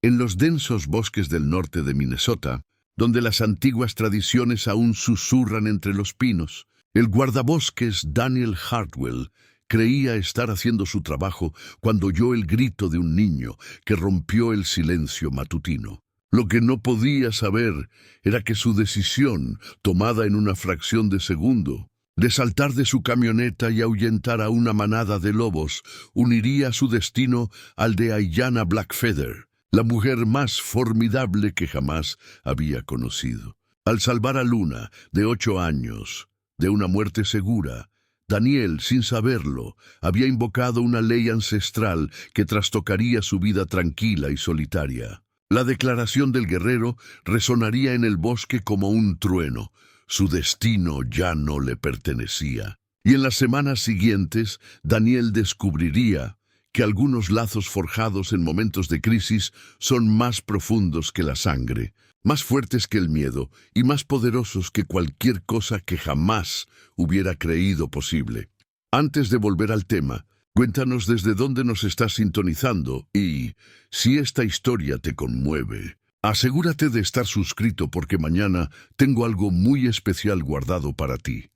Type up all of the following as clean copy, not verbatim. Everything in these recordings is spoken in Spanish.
En los densos bosques del norte de Minnesota, donde las antiguas tradiciones aún susurran entre los pinos, el guardabosques Daniel Hartwell creía estar haciendo su trabajo cuando oyó el grito de un niño que rompió el silencio matutino. Lo que no podía saber era que su decisión, tomada en una fracción de segundo, de saltar de su camioneta y ahuyentar a una manada de lobos, uniría su destino al de Ayanna Blackfeather, la mujer más formidable que jamás había conocido. Al salvar a Luna, de 8 años, de una muerte segura, Daniel, sin saberlo, había invocado una ley ancestral que trastocaría su vida tranquila y solitaria. La declaración del guerrero resonaría en el bosque como un trueno. Su destino ya no le pertenecía. Y en las semanas siguientes, Daniel descubriría que algunos lazos forjados en momentos de crisis son más profundos que la sangre, más fuertes que el miedo y más poderosos que cualquier cosa que jamás hubiera creído posible. Antes de volver al tema, cuéntanos desde dónde nos estás sintonizando y, si esta historia te conmueve, asegúrate de estar suscrito porque mañana tengo algo muy especial guardado para ti.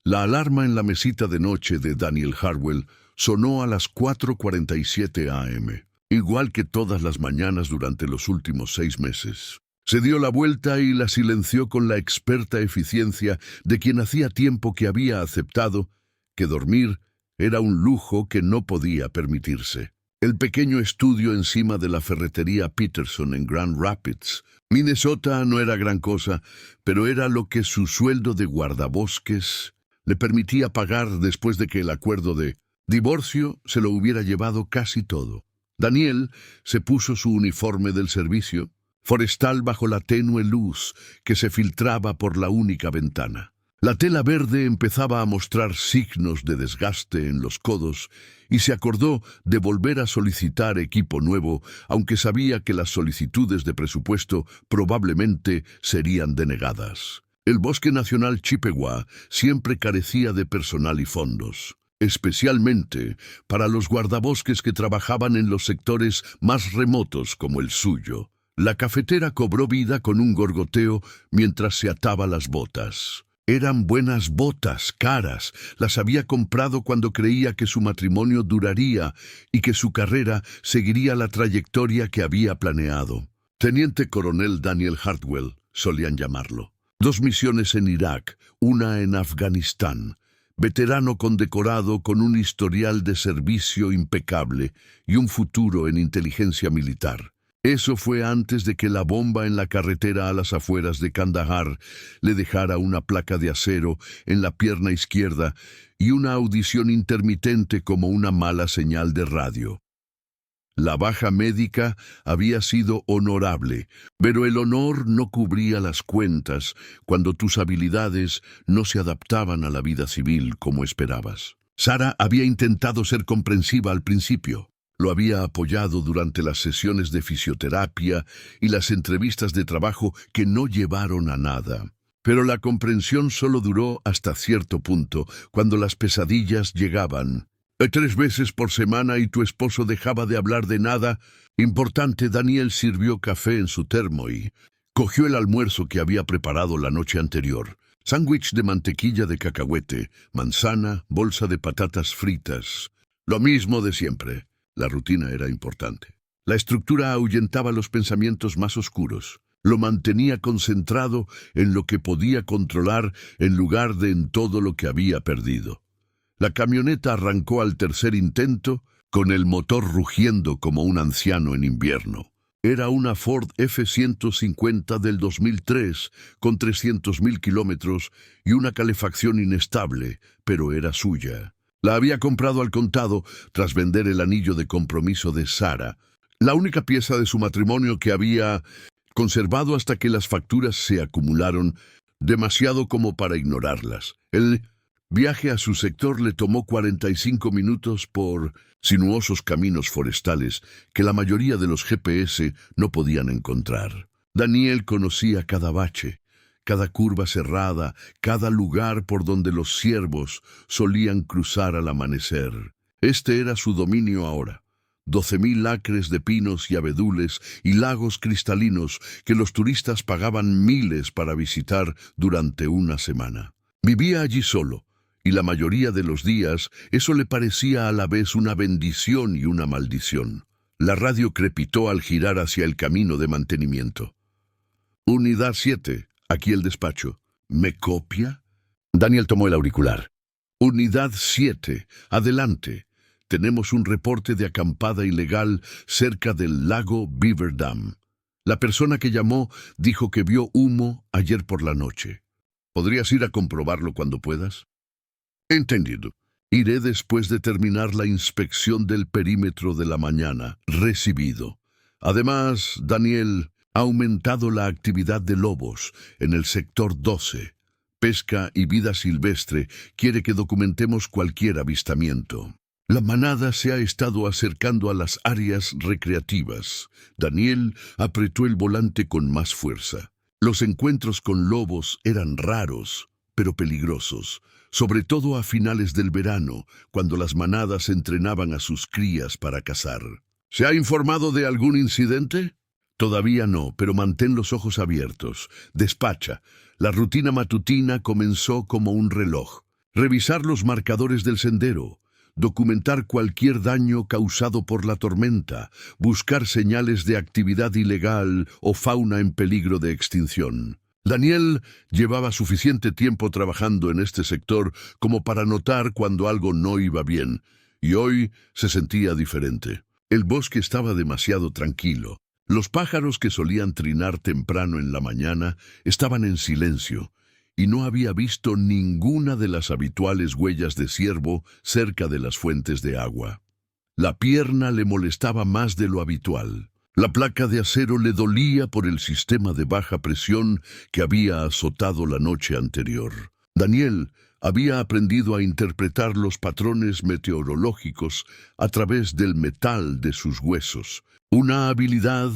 La alarma en la mesita de noche de Daniel Hartwell sonó a las 4:47 a.m., igual que todas las mañanas durante los últimos 6 meses. Se dio la vuelta y la silenció con la experta eficiencia de quien hacía tiempo que había aceptado que dormir era un lujo que no podía permitirse. El pequeño estudio encima de la ferretería Peterson en Grand Rapids, Minnesota, no era gran cosa, pero era lo que su sueldo de guardabosques le permitía pagar después de que el acuerdo de divorcio se lo hubiera llevado casi todo. Daniel se puso su uniforme del servicio, forestal bajo la tenue luz que se filtraba por la única ventana. La tela verde empezaba a mostrar signos de desgaste en los codos y se acordó de volver a solicitar equipo nuevo, aunque sabía que las solicitudes de presupuesto probablemente serían denegadas. El Bosque Nacional Chippewa siempre carecía de personal y fondos, especialmente para los guardabosques que trabajaban en los sectores más remotos como el suyo. La cafetera cobró vida con un gorgoteo mientras se ataba las botas. Eran buenas botas, caras. Las había comprado cuando creía que su matrimonio duraría y que su carrera seguiría la trayectoria que había planeado. Teniente Coronel Daniel Hartwell, solían llamarlo. 2 misiones en Irak, una en Afganistán. Veterano condecorado con un historial de servicio impecable y un futuro en inteligencia militar. Eso fue antes de que la bomba en la carretera a las afueras de Kandahar le dejara una placa de acero en la pierna izquierda y una audición intermitente como una mala señal de radio. La baja médica había sido honorable, pero el honor no cubría las cuentas cuando tus habilidades no se adaptaban a la vida civil como esperabas. Sara había intentado ser comprensiva al principio. Lo había apoyado durante las sesiones de fisioterapia y las entrevistas de trabajo que no llevaron a nada. Pero la comprensión solo duró hasta cierto punto, cuando las pesadillas llegaban. 3 veces por semana y tu esposo dejaba de hablar de nada importante. Daniel sirvió café en su termo y cogió el almuerzo que había preparado la noche anterior. Sándwich de mantequilla de cacahuete, manzana, bolsa de patatas fritas. Lo mismo de siempre. La rutina era importante. La estructura ahuyentaba los pensamientos más oscuros. Lo mantenía concentrado en lo que podía controlar en lugar de en todo lo que había perdido. La camioneta arrancó al tercer intento, con el motor rugiendo como un anciano en invierno. Era una Ford F-150 del 2003, con 300.000 kilómetros y una calefacción inestable, pero era suya. La había comprado al contado tras vender el anillo de compromiso de Sara, la única pieza de su matrimonio que había conservado hasta que las facturas se acumularon demasiado como para ignorarlas. El viaje a su sector le tomó 45 minutos por sinuosos caminos forestales que la mayoría de los GPS no podían encontrar. Daniel conocía cada bache, cada curva cerrada, cada lugar por donde los ciervos solían cruzar al amanecer. Este era su dominio ahora. 12.000 acres de pinos y abedules y lagos cristalinos que los turistas pagaban miles para visitar durante una semana. Vivía allí solo, y la mayoría de los días eso le parecía a la vez una bendición y una maldición. La radio crepitó al girar hacia el camino de mantenimiento. «Unidad 7, aquí el despacho. ¿Me copia?» Daniel tomó el auricular. «Unidad 7, adelante. Tenemos un reporte de acampada ilegal cerca del lago Beaver Dam. La persona que llamó dijo que vio humo ayer por la noche. ¿Podrías ir a comprobarlo cuando puedas?» «Entendido. Iré después de terminar la inspección del perímetro de la mañana. Recibido. Además, Daniel, ha aumentado la actividad de lobos en el sector 12. Pesca y vida silvestre quiere que documentemos cualquier avistamiento. La manada se ha estado acercando a las áreas recreativas». Daniel apretó el volante con más fuerza. Los encuentros con lobos eran raros, pero peligrosos, sobre todo a finales del verano, cuando las manadas entrenaban a sus crías para cazar. «¿Se ha informado de algún incidente?» «Todavía no, pero mantén los ojos abiertos. Despacha». La rutina matutina comenzó como un reloj. Revisar los marcadores del sendero, documentar cualquier daño causado por la tormenta, buscar señales de actividad ilegal o fauna en peligro de extinción. Daniel llevaba suficiente tiempo trabajando en este sector como para notar cuando algo no iba bien, y hoy se sentía diferente. El bosque estaba demasiado tranquilo. Los pájaros que solían trinar temprano en la mañana estaban en silencio, y no había visto ninguna de las habituales huellas de ciervo cerca de las fuentes de agua. La pierna le molestaba más de lo habitual. La placa de acero le dolía por el sistema de baja presión que había azotado la noche anterior. Daniel había aprendido a interpretar los patrones meteorológicos a través del metal de sus huesos, una habilidad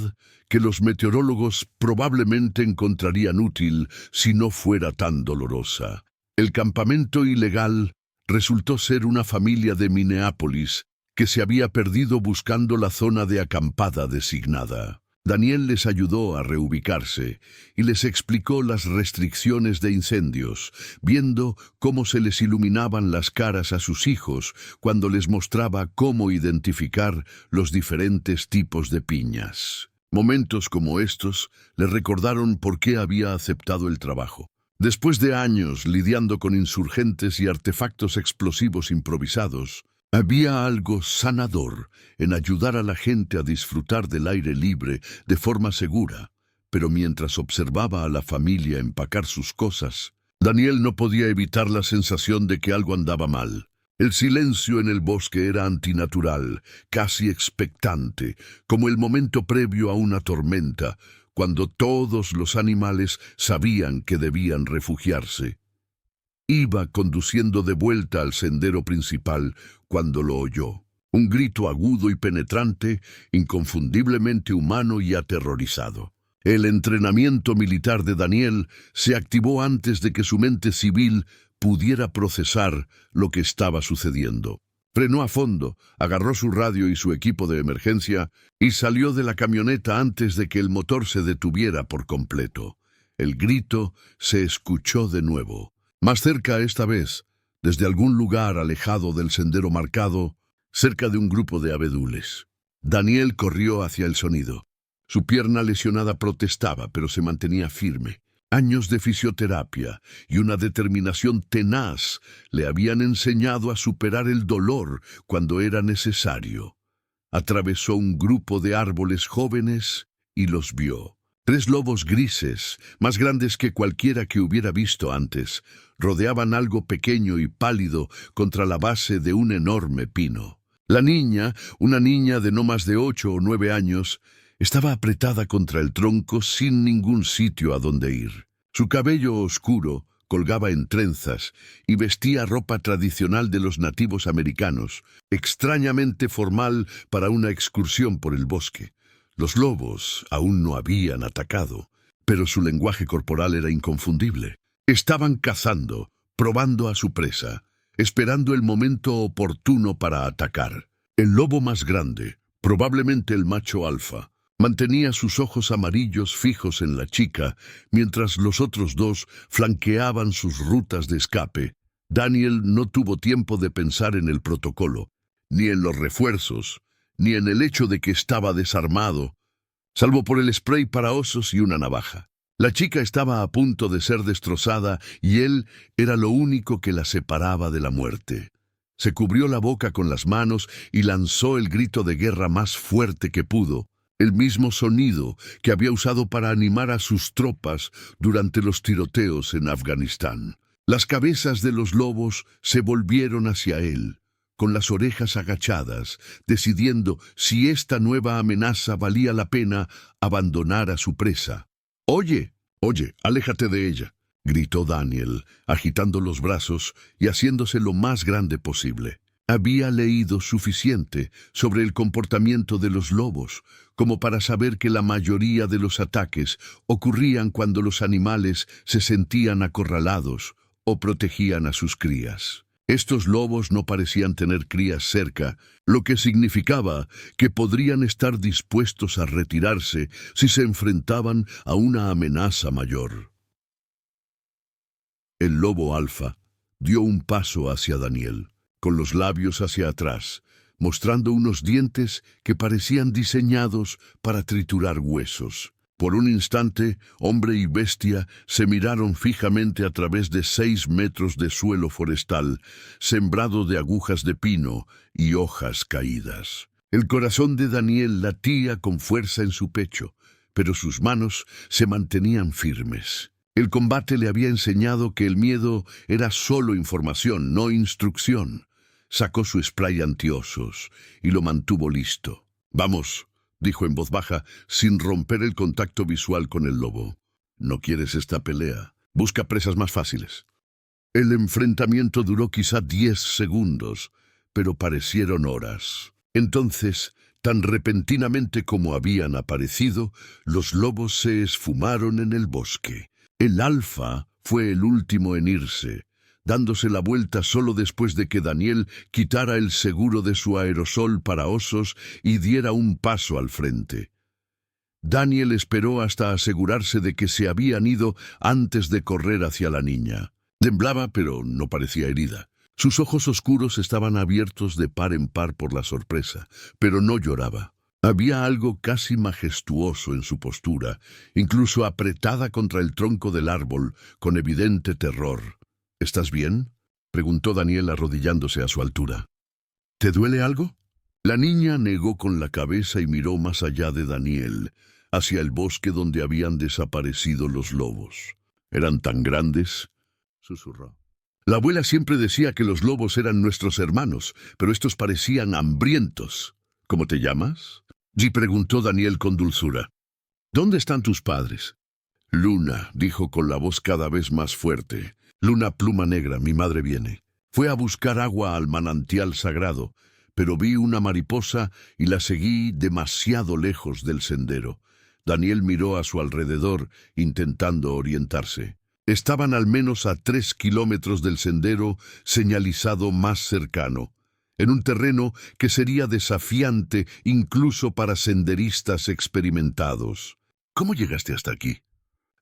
que los meteorólogos probablemente encontrarían útil si no fuera tan dolorosa. El campamento ilegal resultó ser una familia de Minneapolis que se había perdido buscando la zona de acampada designada. Daniel les ayudó a reubicarse y les explicó las restricciones de incendios, viendo cómo se les iluminaban las caras a sus hijos cuando les mostraba cómo identificar los diferentes tipos de piñas. Momentos como estos le recordaron por qué había aceptado el trabajo. Después de años lidiando con insurgentes y artefactos explosivos improvisados, había algo sanador en ayudar a la gente a disfrutar del aire libre de forma segura, pero mientras observaba a la familia empacar sus cosas, Daniel no podía evitar la sensación de que algo andaba mal. El silencio en el bosque era antinatural, casi expectante, como el momento previo a una tormenta, cuando todos los animales sabían que debían refugiarse. Iba conduciendo de vuelta al sendero principal cuando lo oyó. Un grito agudo y penetrante, inconfundiblemente humano y aterrorizado. El entrenamiento militar de Daniel se activó antes de que su mente civil pudiera procesar lo que estaba sucediendo. Frenó a fondo, agarró su radio y su equipo de emergencia y salió de la camioneta antes de que el motor se detuviera por completo. El grito se escuchó de nuevo. Más cerca esta vez, desde algún lugar alejado del sendero marcado, cerca de un grupo de abedules. Daniel corrió hacia el sonido. Su pierna lesionada protestaba, pero se mantenía firme. Años de fisioterapia y una determinación tenaz le habían enseñado a superar el dolor cuando era necesario. Atravesó un grupo de árboles jóvenes y los vio. 3 lobos grises, más grandes que cualquiera que hubiera visto antes, rodeaban algo pequeño y pálido contra la base de un enorme pino. La niña, una niña de no más de 8 o 9 años, estaba apretada contra el tronco sin ningún sitio a donde ir. Su cabello oscuro colgaba en trenzas y vestía ropa tradicional de los nativos americanos, extrañamente formal para una excursión por el bosque. Los lobos aún no habían atacado, pero su lenguaje corporal era inconfundible. Estaban cazando, probando a su presa, esperando el momento oportuno para atacar. El lobo más grande, probablemente el macho alfa. Mantenía sus ojos amarillos fijos en la chica, mientras los otros dos flanqueaban sus rutas de escape. Daniel no tuvo tiempo de pensar en el protocolo, ni en los refuerzos, ni en el hecho de que estaba desarmado, salvo por el spray para osos y una navaja. La chica estaba a punto de ser destrozada y él era lo único que la separaba de la muerte. Se cubrió la boca con las manos y lanzó el grito de guerra más fuerte que pudo, el mismo sonido que había usado para animar a sus tropas durante los tiroteos en Afganistán. Las cabezas de los lobos se volvieron hacia él, con las orejas agachadas, decidiendo si esta nueva amenaza valía la pena abandonar a su presa. «Oye, aléjate de ella», gritó Daniel, agitando los brazos y haciéndose lo más grande posible. Había leído suficiente sobre el comportamiento de los lobos como para saber que la mayoría de los ataques ocurrían cuando los animales se sentían acorralados o protegían a sus crías. Estos lobos no parecían tener crías cerca, lo que significaba que podrían estar dispuestos a retirarse si se enfrentaban a una amenaza mayor. El lobo alfa dio un paso hacia Daniel, con los labios hacia atrás, mostrando unos dientes que parecían diseñados para triturar huesos. Por un instante, hombre y bestia se miraron fijamente a través de 6 metros de suelo forestal, sembrado de agujas de pino y hojas caídas. El corazón de Daniel latía con fuerza en su pecho, pero sus manos se mantenían firmes. El combate le había enseñado que el miedo era solo información, no instrucción. Sacó su spray antiosos y lo mantuvo listo. «Vamos», dijo en voz baja, sin romper el contacto visual con el lobo. «No quieres esta pelea. Busca presas más fáciles». El enfrentamiento duró quizá 10 segundos, pero parecieron horas. Entonces, tan repentinamente como habían aparecido, los lobos se esfumaron en el bosque. El alfa fue el último en irse, dándose la vuelta solo después de que Daniel quitara el seguro de su aerosol para osos y diera un paso al frente. Daniel esperó hasta asegurarse de que se habían ido antes de correr hacia la niña. Temblaba, pero no parecía herida. Sus ojos oscuros estaban abiertos de par en par por la sorpresa, pero no lloraba. Había algo casi majestuoso en su postura, incluso apretada contra el tronco del árbol, con evidente terror. «¿Estás bien?», preguntó Daniel arrodillándose a su altura. «¿Te duele algo?». La niña negó con la cabeza y miró más allá de Daniel, hacia el bosque donde habían desaparecido los lobos. «¿Eran tan grandes?», susurró. «La abuela siempre decía que los lobos eran nuestros hermanos, pero estos parecían hambrientos». «¿Cómo te llamas?», preguntó Daniel con dulzura. «¿Dónde están tus padres?». «Luna», dijo con la voz cada vez más fuerte. «Luna Pluma Negra, mi madre viene. Fue a buscar agua al manantial sagrado, pero vi una mariposa y la seguí demasiado lejos del sendero». Daniel miró a su alrededor, intentando orientarse. Estaban al menos a 3 kilómetros del sendero señalizado más cercano, en un terreno que sería desafiante incluso para senderistas experimentados. «¿Cómo llegaste hasta aquí?».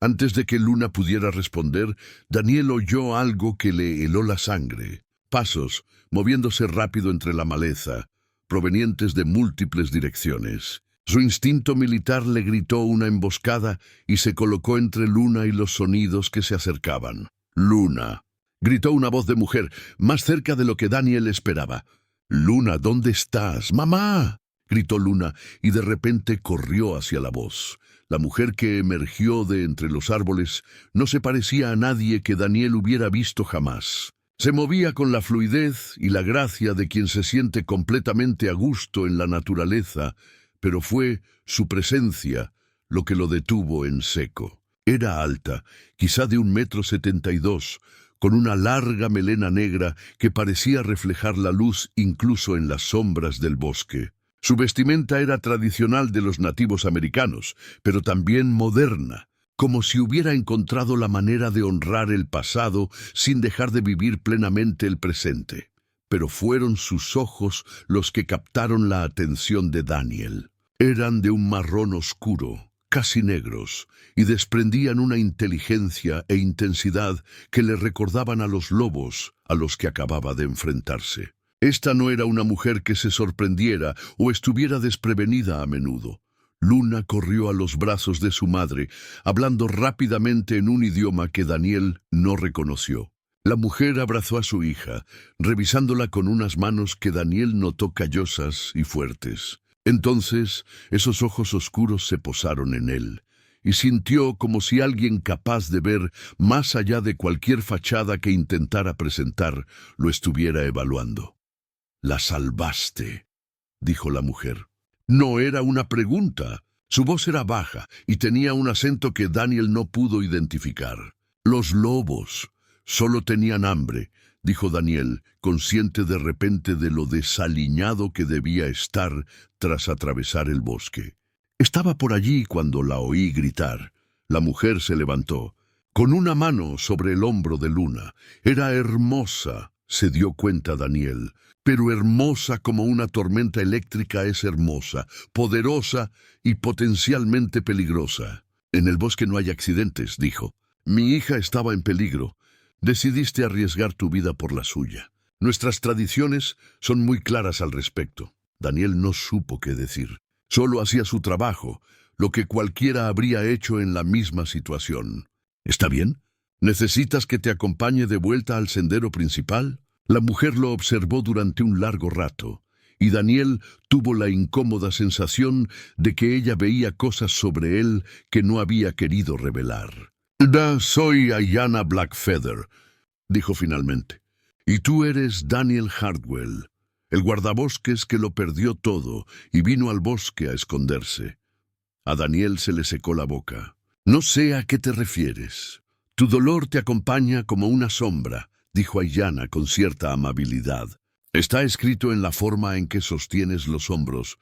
Antes de que Luna pudiera responder, Daniel oyó algo que le heló la sangre. Pasos, moviéndose rápido entre la maleza, provenientes de múltiples direcciones. Su instinto militar le gritó una emboscada y se colocó entre Luna y los sonidos que se acercaban. «Luna», gritó una voz de mujer, más cerca de lo que Daniel esperaba. «Luna, ¿dónde estás? ¡Mamá!», gritó Luna, y de repente corrió hacia la voz. La mujer que emergió de entre los árboles no se parecía a nadie que Daniel hubiera visto jamás. Se movía con la fluidez y la gracia de quien se siente completamente a gusto en la naturaleza, pero fue su presencia lo que lo detuvo en seco. Era alta, quizá de 1,72 m, con una larga melena negra que parecía reflejar la luz incluso en las sombras del bosque. Su vestimenta era tradicional de los nativos americanos, pero también moderna, como si hubiera encontrado la manera de honrar el pasado sin dejar de vivir plenamente el presente. pero fueron sus ojos los que captaron la atención de Daniel. Eran de un marrón oscuro, casi negros, y desprendían una inteligencia e intensidad que le recordaban a los lobos a los que acababa de enfrentarse. Esta no era una mujer que se sorprendiera o estuviera desprevenida a menudo. Luna corrió a los brazos de su madre, hablando rápidamente en un idioma que Daniel no reconoció. La mujer abrazó a su hija, revisándola con unas manos que Daniel notó callosas y fuertes. Entonces, esos ojos oscuros se posaron en él, y sintió como si alguien capaz de ver más allá de cualquier fachada que intentara presentar lo estuviera evaluando. «La salvaste», dijo la mujer. No era una pregunta. Su voz era baja y tenía un acento que Daniel no pudo identificar. «Los lobos solo tenían hambre», dijo Daniel, consciente de repente de lo desaliñado que debía estar tras atravesar el bosque. Estaba por allí cuando la oí gritar. La mujer se levantó, con una mano sobre el hombro de Luna. Era hermosa, se dio cuenta Daniel, pero hermosa como una tormenta eléctrica es hermosa, poderosa y potencialmente peligrosa. «En el bosque no hay accidentes», dijo. «Mi hija estaba en peligro. Decidiste arriesgar tu vida por la suya. Nuestras tradiciones son muy claras al respecto». Daniel no supo qué decir. Solo hacía su trabajo, lo que cualquiera habría hecho en la misma situación. «¿Está bien? ¿Necesitas que te acompañe de vuelta al sendero principal?» La mujer lo observó durante un largo rato, y Daniel tuvo la incómoda sensación de que ella veía cosas sobre él que no había querido revelar. «Soy Ayanna Blackfeather», dijo finalmente. «Y tú eres Daniel Hardwell, el guardabosques que lo perdió todo y vino al bosque a esconderse». A Daniel se le secó la boca. «No sé a qué te refieres. Tu dolor te acompaña como una sombra», dijo Ayanna con cierta amabilidad. «Está escrito en la forma en que sostienes los hombros,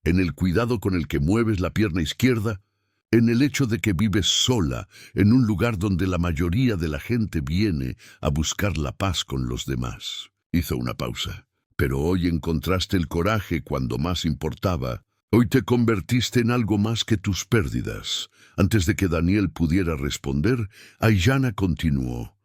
en el cuidado con el que mueves la pierna izquierda, en el hecho de que vives sola en un lugar donde la mayoría de la gente viene a buscar la paz con los demás». Hizo una pausa. «Pero hoy encontraste el coraje cuando más importaba. Hoy te convertiste en algo más que tus pérdidas». Antes de que Daniel pudiera responder, Ayanna continuó.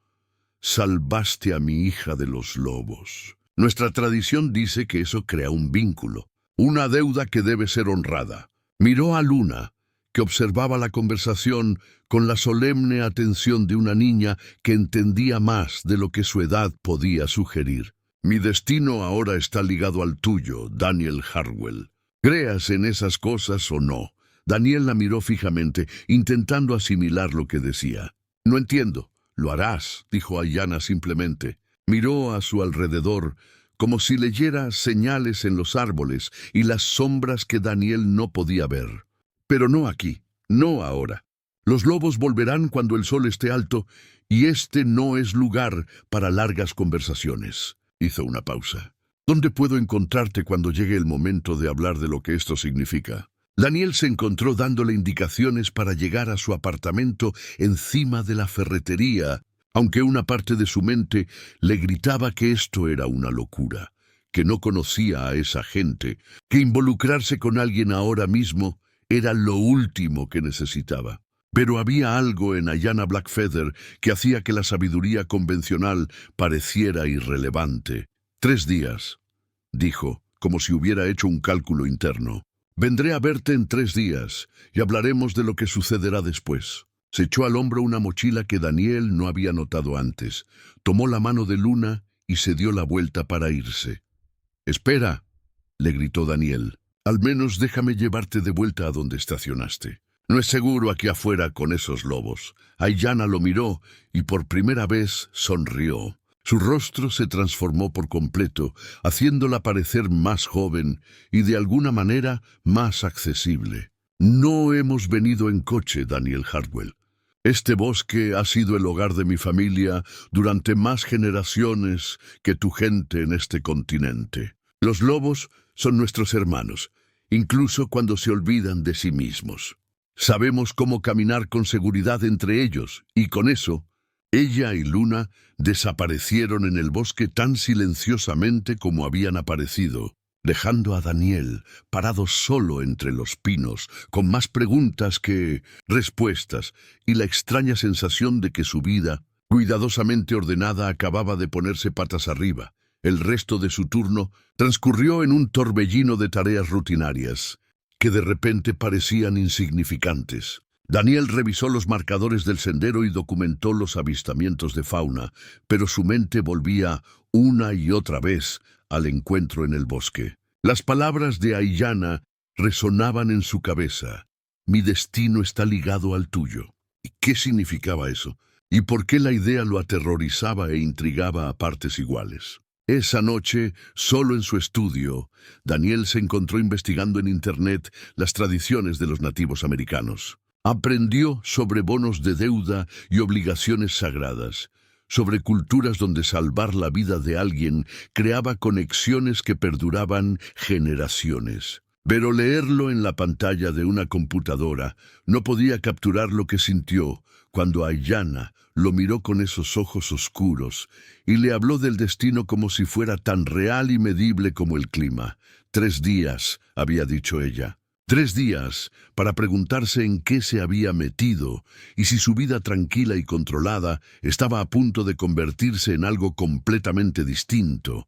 «Salvaste a mi hija de los lobos. Nuestra tradición dice que eso crea un vínculo, una deuda que debe ser honrada». Miró a Luna, que observaba la conversación con la solemne atención de una niña que entendía más de lo que su edad podía sugerir. «Mi destino ahora está ligado al tuyo, Daniel Hardwell. Creas en esas cosas o no». Daniel la miró fijamente, intentando asimilar lo que decía. «No entiendo». «Lo harás», dijo Ayanna simplemente. Miró a su alrededor, como si leyera señales en los árboles y las sombras que Daniel no podía ver. «Pero no aquí, no ahora. Los lobos volverán cuando el sol esté alto, y este no es lugar para largas conversaciones». Hizo una pausa. «¿Dónde puedo encontrarte cuando llegue el momento de hablar de lo que esto significa?» Daniel se encontró dándole indicaciones para llegar a su apartamento encima de la ferretería, aunque una parte de su mente le gritaba que esto era una locura, que no conocía a esa gente, que involucrarse con alguien ahora mismo era lo último que necesitaba. Pero había algo en Ayanna Blackfeather que hacía que la sabiduría convencional pareciera irrelevante. 3 días, dijo, como si hubiera hecho un cálculo interno. «Vendré a verte en 3 días y hablaremos de lo que sucederá después». Se echó al hombro una mochila que Daniel no había notado antes, tomó la mano de Luna y se dio la vuelta para irse. «Espera», le gritó Daniel. «Al menos déjame llevarte de vuelta a donde estacionaste. No es seguro aquí afuera con esos lobos». Ayanna lo miró y por primera vez sonrió. Su rostro se transformó por completo, haciéndola parecer más joven y de alguna manera más accesible. «No hemos venido en coche, Daniel Hardwell. Este bosque ha sido el hogar de mi familia durante más generaciones que tu gente en este continente. Los lobos son nuestros hermanos, incluso cuando se olvidan de sí mismos. Sabemos cómo caminar con seguridad entre ellos, y con eso Ella y Luna desaparecieron en el bosque tan silenciosamente como habían aparecido, dejando a Daniel parado solo entre los pinos, con más preguntas que respuestas y la extraña sensación de que su vida, cuidadosamente ordenada, acababa de ponerse patas arriba. El resto de su turno transcurrió en un torbellino de tareas rutinarias, que de repente parecían insignificantes. Daniel revisó los marcadores del sendero y documentó los avistamientos de fauna, pero su mente volvía una y otra vez al encuentro en el bosque. Las palabras de Aiyana resonaban en su cabeza. Mi destino está ligado al tuyo. ¿Y qué significaba eso? ¿Y por qué la idea lo aterrorizaba e intrigaba a partes iguales? Esa noche, solo en su estudio, Daniel se encontró investigando en Internet las tradiciones de los nativos americanos. Aprendió sobre bonos de deuda y obligaciones sagradas, sobre culturas donde salvar la vida de alguien creaba conexiones que perduraban generaciones. Pero leerlo en la pantalla de una computadora no podía capturar lo que sintió cuando Aiyana lo miró con esos ojos oscuros y le habló del destino como si fuera tan real y medible como el clima. 3 días, había dicho ella. 3 días para preguntarse en qué se había metido y si su vida tranquila y controlada estaba a punto de convertirse en algo completamente distinto.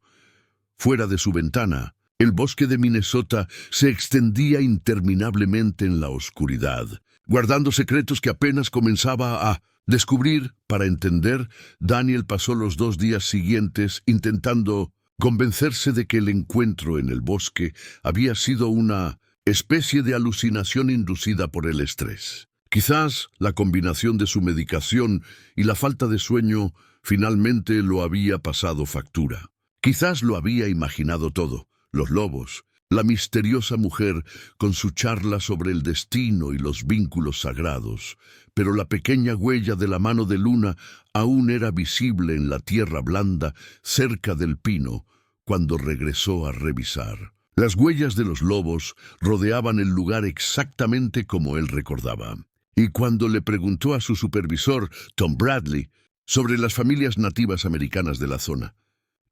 Fuera de su ventana, el bosque de Minnesota se extendía interminablemente en la oscuridad, guardando secretos que apenas comenzaba a descubrir. Para entender, Daniel pasó los 2 días siguientes intentando convencerse de que el encuentro en el bosque había sido una especie de alucinación inducida por el estrés. Quizás la combinación de su medicación y la falta de sueño finalmente lo había pasado factura. Quizás lo había imaginado todo: los lobos, la misteriosa mujer con su charla sobre el destino y los vínculos sagrados, pero la pequeña huella de la mano de Luna aún era visible en la tierra blanda cerca del pino cuando regresó a revisar. Las huellas de los lobos rodeaban el lugar exactamente como él recordaba. Y cuando le preguntó a su supervisor, Tom Bradley, sobre las familias nativas americanas de la zona,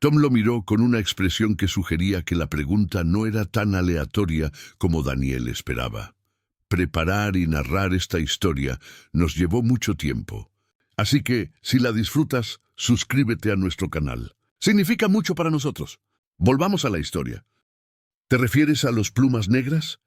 Tom lo miró con una expresión que sugería que la pregunta no era tan aleatoria como Daniel esperaba. Preparar y narrar esta historia nos llevó mucho tiempo. Así que, si la disfrutas, suscríbete a nuestro canal. Significa mucho para nosotros. Volvamos a la historia. ¿Te refieres a los plumas negras?,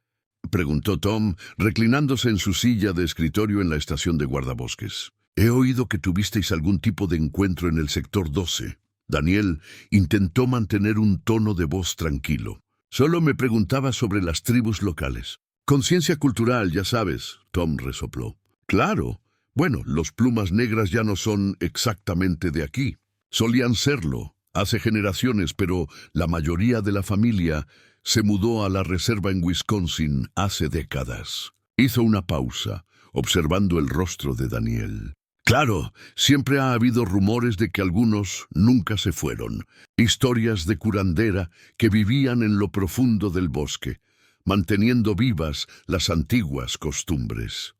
preguntó Tom, reclinándose en su silla de escritorio en la estación de guardabosques. He oído que tuvisteis algún tipo de encuentro en el sector 12. Daniel intentó mantener un tono de voz tranquilo. Solo me preguntaba sobre las tribus locales. Conciencia cultural, ya sabes, Tom resopló. Claro. Bueno, los plumas negras ya no son exactamente de aquí. Solían serlo hace generaciones, pero la mayoría de la familia se mudó a la reserva en Wisconsin hace décadas. Hizo una pausa, observando el rostro de Daniel. Claro, siempre ha habido rumores de que algunos nunca se fueron. Historias de curandera que vivían en lo profundo del bosque, manteniendo vivas las antiguas costumbres.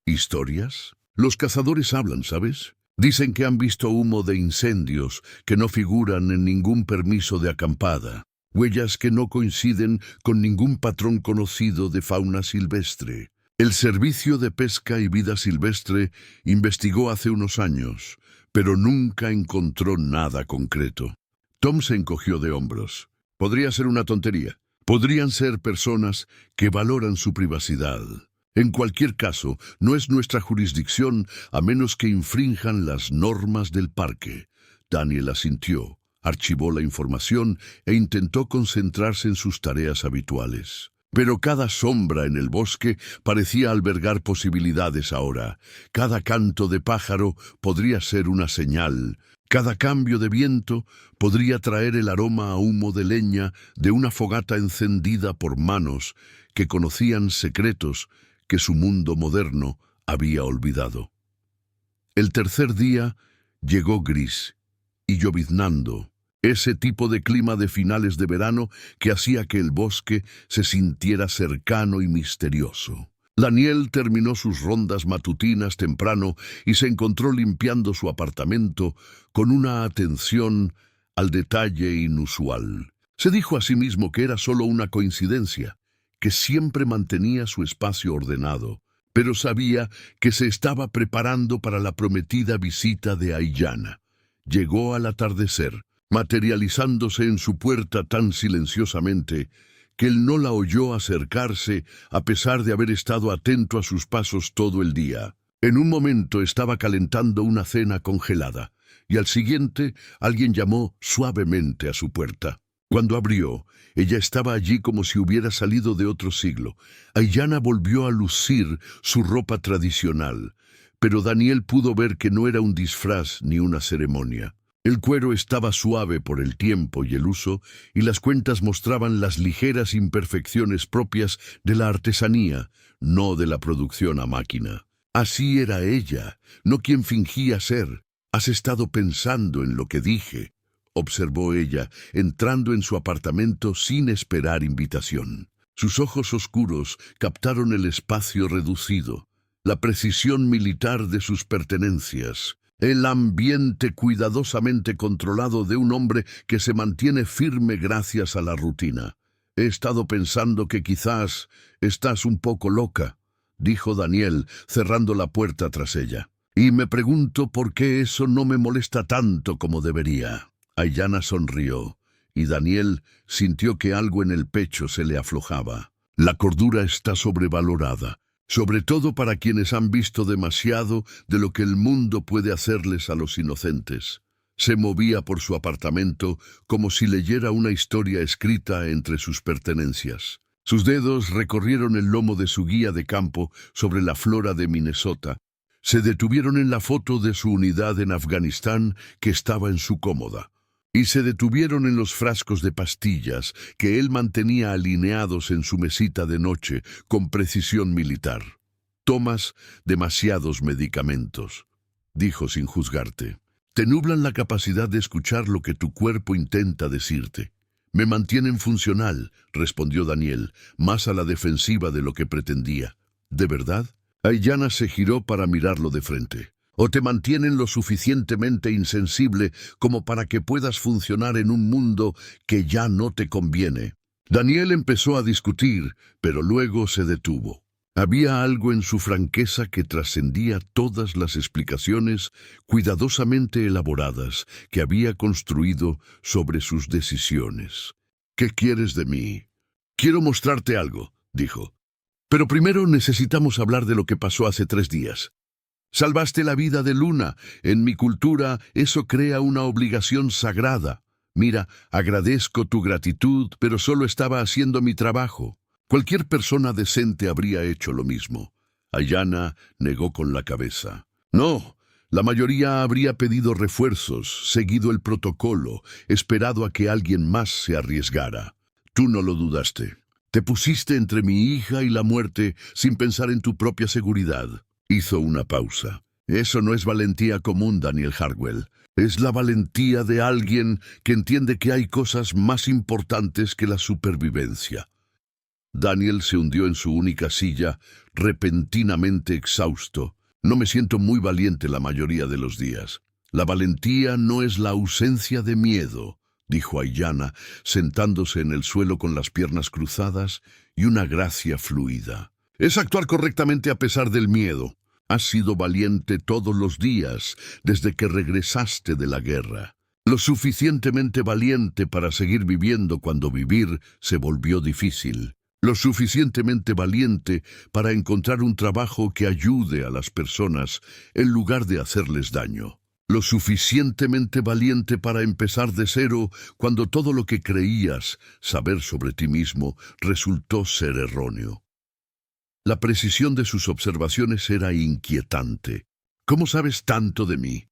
¿Historias? Los cazadores hablan, ¿sabes? Dicen que han visto humo de incendios que no figuran en ningún permiso de acampada. Huellas que no coinciden con ningún patrón conocido de fauna silvestre. El Servicio de Pesca y Vida Silvestre investigó hace unos años, pero nunca encontró nada concreto. Tom se encogió de hombros. Podría ser una tontería. Podrían ser personas que valoran su privacidad. En cualquier caso, no es nuestra jurisdicción a menos que infrinjan las normas del parque. Daniel asintió. Archivó la información e intentó concentrarse en sus tareas habituales. Pero cada sombra en el bosque parecía albergar posibilidades ahora. Cada canto de pájaro podría ser una señal. Cada cambio de viento podría traer el aroma a humo de leña de una fogata encendida por manos que conocían secretos que su mundo moderno había olvidado. El tercer día llegó gris y lloviznando. Ese tipo de clima de finales de verano que hacía que el bosque se sintiera cercano y misterioso. Daniel terminó sus rondas matutinas temprano y se encontró limpiando su apartamento con una atención al detalle inusual. Se dijo a sí mismo que era solo una coincidencia, que siempre mantenía su espacio ordenado, pero sabía que se estaba preparando para la prometida visita de Aiyana. Llegó al atardecer, materializándose en su puerta tan silenciosamente que él no la oyó acercarse a pesar de haber estado atento a sus pasos todo el día. En un momento estaba calentando una cena congelada, y al siguiente alguien llamó suavemente a su puerta. Cuando abrió, ella estaba allí como si hubiera salido de otro siglo. Aiyana volvió a lucir su ropa tradicional, pero Daniel pudo ver que no era un disfraz ni una ceremonia. El cuero estaba suave por el tiempo y el uso, y las cuentas mostraban las ligeras imperfecciones propias de la artesanía, no de la producción a máquina. Así era ella, no quien fingía ser. «Has estado pensando en lo que dije», observó ella, entrando en su apartamento sin esperar invitación. Sus ojos oscuros captaron el espacio reducido, la precisión militar de sus pertenencias, el ambiente cuidadosamente controlado de un hombre que se mantiene firme gracias a la rutina. «He estado pensando que quizás estás un poco loca», dijo Daniel, cerrando la puerta tras ella. «Y me pregunto por qué eso no me molesta tanto como debería». Aiyana sonrió, y Daniel sintió que algo en el pecho se le aflojaba. La cordura está sobrevalorada, sobre todo para quienes han visto demasiado de lo que el mundo puede hacerles a los inocentes. Se movía por su apartamento como si leyera una historia escrita entre sus pertenencias. Sus dedos recorrieron el lomo de su guía de campo sobre la flora de Minnesota. Se detuvieron en la foto de su unidad en Afganistán que estaba en su cómoda. Y se detuvieron en los frascos de pastillas que él mantenía alineados en su mesita de noche con precisión militar. «Tomas demasiados medicamentos», dijo sin juzgarte. «Te nublan la capacidad de escuchar lo que tu cuerpo intenta decirte». «Me mantienen funcional», respondió Daniel, más a la defensiva de lo que pretendía. «¿De verdad?» Aiyana se giró para mirarlo de frente. «¿O te mantienen lo suficientemente insensible como para que puedas funcionar en un mundo que ya no te conviene?» Daniel empezó a discutir, pero luego se detuvo. Había algo en su franqueza que trascendía todas las explicaciones cuidadosamente elaboradas que había construido sobre sus decisiones. «¿Qué quieres de mí?» «Quiero mostrarte algo», dijo. «Pero primero necesitamos hablar de lo que pasó hace 3 días. Salvaste la vida de Luna. En mi cultura eso crea una obligación sagrada. Mira, agradezco tu gratitud, pero solo estaba haciendo mi trabajo». Cualquier persona decente habría hecho lo mismo. Aiyana negó con la cabeza. «No, la mayoría habría pedido refuerzos, seguido el protocolo, esperado a que alguien más se arriesgara. Tú no lo dudaste. Te pusiste entre mi hija y la muerte sin pensar en tu propia seguridad». Hizo una pausa. «Eso no es valentía común, Daniel Hartwell. Es la valentía de alguien que entiende que hay cosas más importantes que la supervivencia». Daniel se hundió en su única silla, repentinamente exhausto. «No me siento muy valiente la mayoría de los días». «La valentía no es la ausencia de miedo», dijo Aiyana, sentándose en el suelo con las piernas cruzadas y una gracia fluida. «Es actuar correctamente a pesar del miedo. Has sido valiente todos los días desde que regresaste de la guerra. Lo suficientemente valiente para seguir viviendo cuando vivir se volvió difícil. Lo suficientemente valiente para encontrar un trabajo que ayude a las personas en lugar de hacerles daño. Lo suficientemente valiente para empezar de cero cuando todo lo que creías saber sobre ti mismo resultó ser erróneo». La precisión de sus observaciones era inquietante. «¿Cómo sabes tanto de mí?».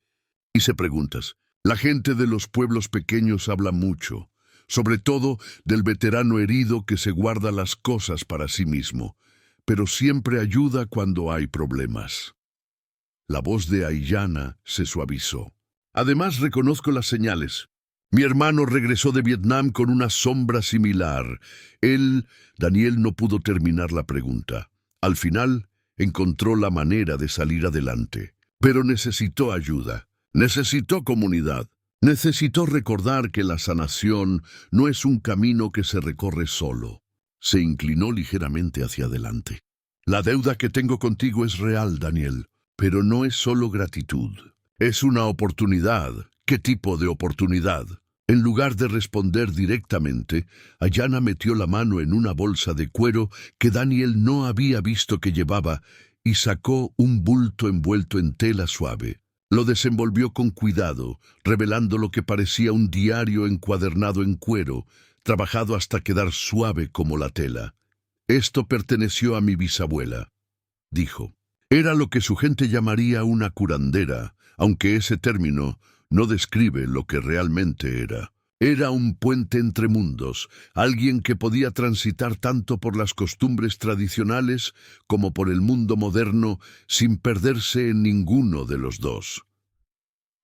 Hice preguntas. «La gente de los pueblos pequeños habla mucho, sobre todo del veterano herido que se guarda las cosas para sí mismo, pero siempre ayuda cuando hay problemas». La voz de Aiyana se suavizó. «Además reconozco las señales. Mi hermano regresó de Vietnam con una sombra similar. Él...» Daniel no pudo terminar la pregunta. Al final, encontró la manera de salir adelante. Pero necesitó ayuda, necesitó comunidad, necesitó recordar que la sanación no es un camino que se recorre solo. Se inclinó ligeramente hacia adelante. La deuda que tengo contigo es real, Daniel, pero no es solo gratitud. Es una oportunidad. ¿Qué tipo de oportunidad? En lugar de responder directamente, Ayanna metió la mano en una bolsa de cuero que Daniel no había visto que llevaba y sacó un bulto envuelto en tela suave. Lo desenvolvió con cuidado, revelando lo que parecía un diario encuadernado en cuero, trabajado hasta quedar suave como la tela. «Esto perteneció a mi bisabuela», dijo. Era lo que su gente llamaría una curandera, aunque ese término no describe lo que realmente era. Era un puente entre mundos, alguien que podía transitar tanto por las costumbres tradicionales como por el mundo moderno sin perderse en ninguno de los dos.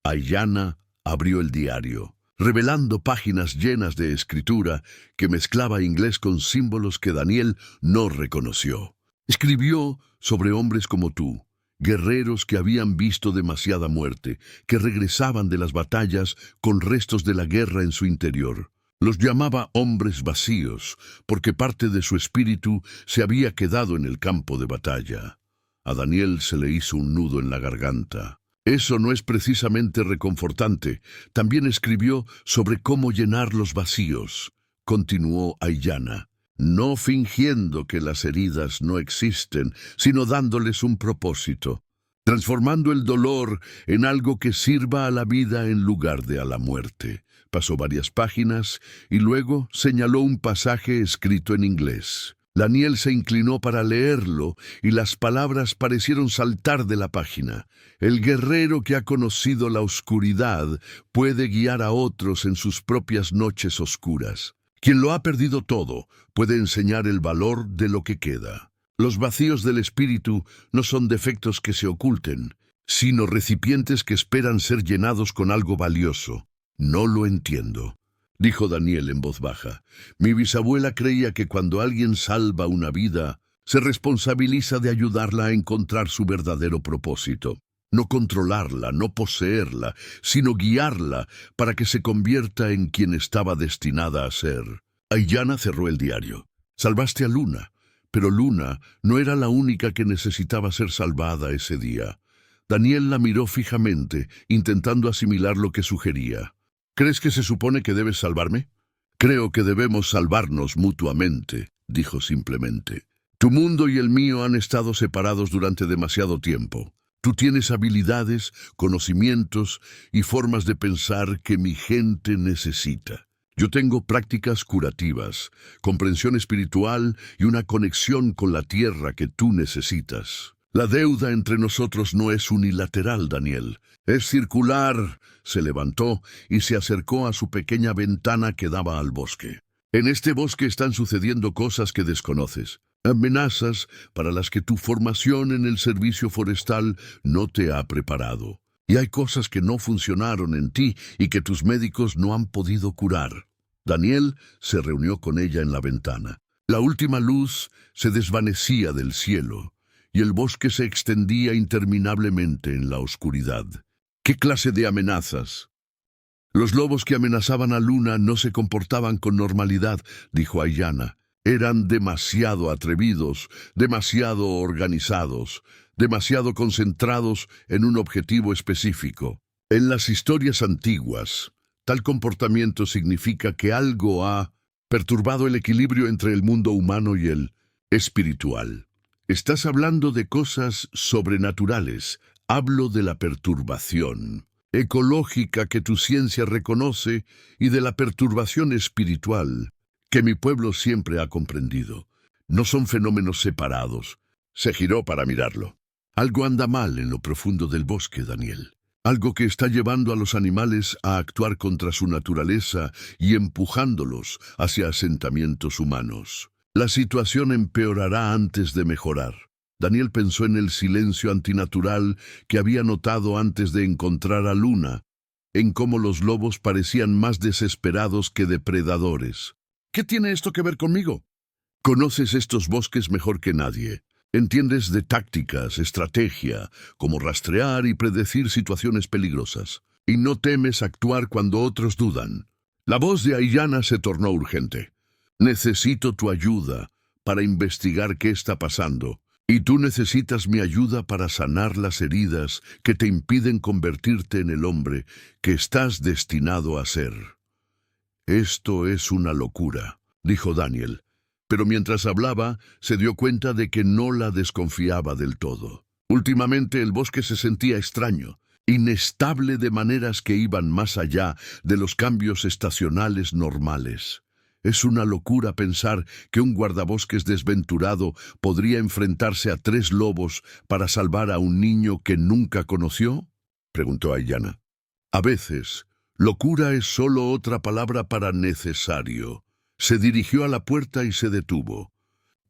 Ayanna abrió el diario, revelando páginas llenas de escritura que mezclaba inglés con símbolos que Daniel no reconoció. Escribió sobre hombres como tú, guerreros que habían visto demasiada muerte, que regresaban de las batallas con restos de la guerra en su interior. Los llamaba hombres vacíos, porque parte de su espíritu se había quedado en el campo de batalla. A Daniel se le hizo un nudo en la garganta. Eso no es precisamente reconfortante. También escribió sobre cómo llenar los vacíos. Continuó Ayanna. No fingiendo que las heridas no existen, sino dándoles un propósito, transformando el dolor en algo que sirva a la vida en lugar de a la muerte. Pasó varias páginas y luego señaló un pasaje escrito en inglés. Daniel se inclinó para leerlo y las palabras parecieron saltar de la página. El guerrero que ha conocido la oscuridad puede guiar a otros en sus propias noches oscuras. Quien lo ha perdido todo puede enseñar el valor de lo que queda. Los vacíos del espíritu no son defectos que se oculten, sino recipientes que esperan ser llenados con algo valioso. No lo entiendo, dijo Daniel en voz baja. Mi bisabuela creía que cuando alguien salva una vida, se responsabiliza de ayudarla a encontrar su verdadero propósito. No controlarla, no poseerla, sino guiarla para que se convierta en quien estaba destinada a ser. Ayanna cerró el diario. Salvaste a Luna, pero Luna no era la única que necesitaba ser salvada ese día. Daniel la miró fijamente, intentando asimilar lo que sugería. ¿Crees que se supone que debes salvarme? Creo que debemos salvarnos mutuamente, dijo simplemente. Tu mundo y el mío han estado separados durante demasiado tiempo. Tú tienes habilidades, conocimientos y formas de pensar que mi gente necesita. Yo tengo prácticas curativas, comprensión espiritual y una conexión con la tierra que tú necesitas. La deuda entre nosotros no es unilateral, Daniel. Es circular. Se levantó y se acercó a su pequeña ventana que daba al bosque. En este bosque están sucediendo cosas que desconoces. Amenazas para las que tu formación en el servicio forestal no te ha preparado. Y hay cosas que no funcionaron en ti y que tus médicos no han podido curar. Daniel se reunió con ella en la ventana. La última luz se desvanecía del cielo y el bosque se extendía interminablemente en la oscuridad. ¿Qué clase de amenazas? Los lobos que amenazaban a Luna no se comportaban con normalidad, dijo Ayanna. Eran demasiado atrevidos, demasiado organizados, demasiado concentrados en un objetivo específico. En las historias antiguas, tal comportamiento significa que algo ha perturbado el equilibrio entre el mundo humano y el espiritual. Estás hablando de cosas sobrenaturales. Hablo de la perturbación ecológica que tu ciencia reconoce y de la perturbación espiritual que mi pueblo siempre ha comprendido. No son fenómenos separados. Se giró para mirarlo. Algo anda mal en lo profundo del bosque, Daniel. Algo que está llevando a los animales a actuar contra su naturaleza y empujándolos hacia asentamientos humanos. La situación empeorará antes de mejorar. Daniel pensó en el silencio antinatural que había notado antes de encontrar a Luna, en cómo los lobos parecían más desesperados que depredadores. ¿Qué tiene esto que ver conmigo? Conoces estos bosques mejor que nadie. Entiendes de tácticas, estrategia, como rastrear y predecir situaciones peligrosas. Y no temes actuar cuando otros dudan. La voz de Aiyana se tornó urgente. Necesito tu ayuda para investigar qué está pasando. Y tú necesitas mi ayuda para sanar las heridas que te impiden convertirte en el hombre que estás destinado a ser. Esto es una locura, dijo Daniel, pero mientras hablaba se dio cuenta de que no la desconfiaba del todo. Últimamente el bosque se sentía extraño, inestable de maneras que iban más allá de los cambios estacionales normales. ¿Es una locura pensar que un guardabosques desventurado podría enfrentarse a 3 lobos para salvar a un niño que nunca conoció?, preguntó Aiyana. A veces, locura es solo otra palabra para necesario. Se dirigió a la puerta y se detuvo.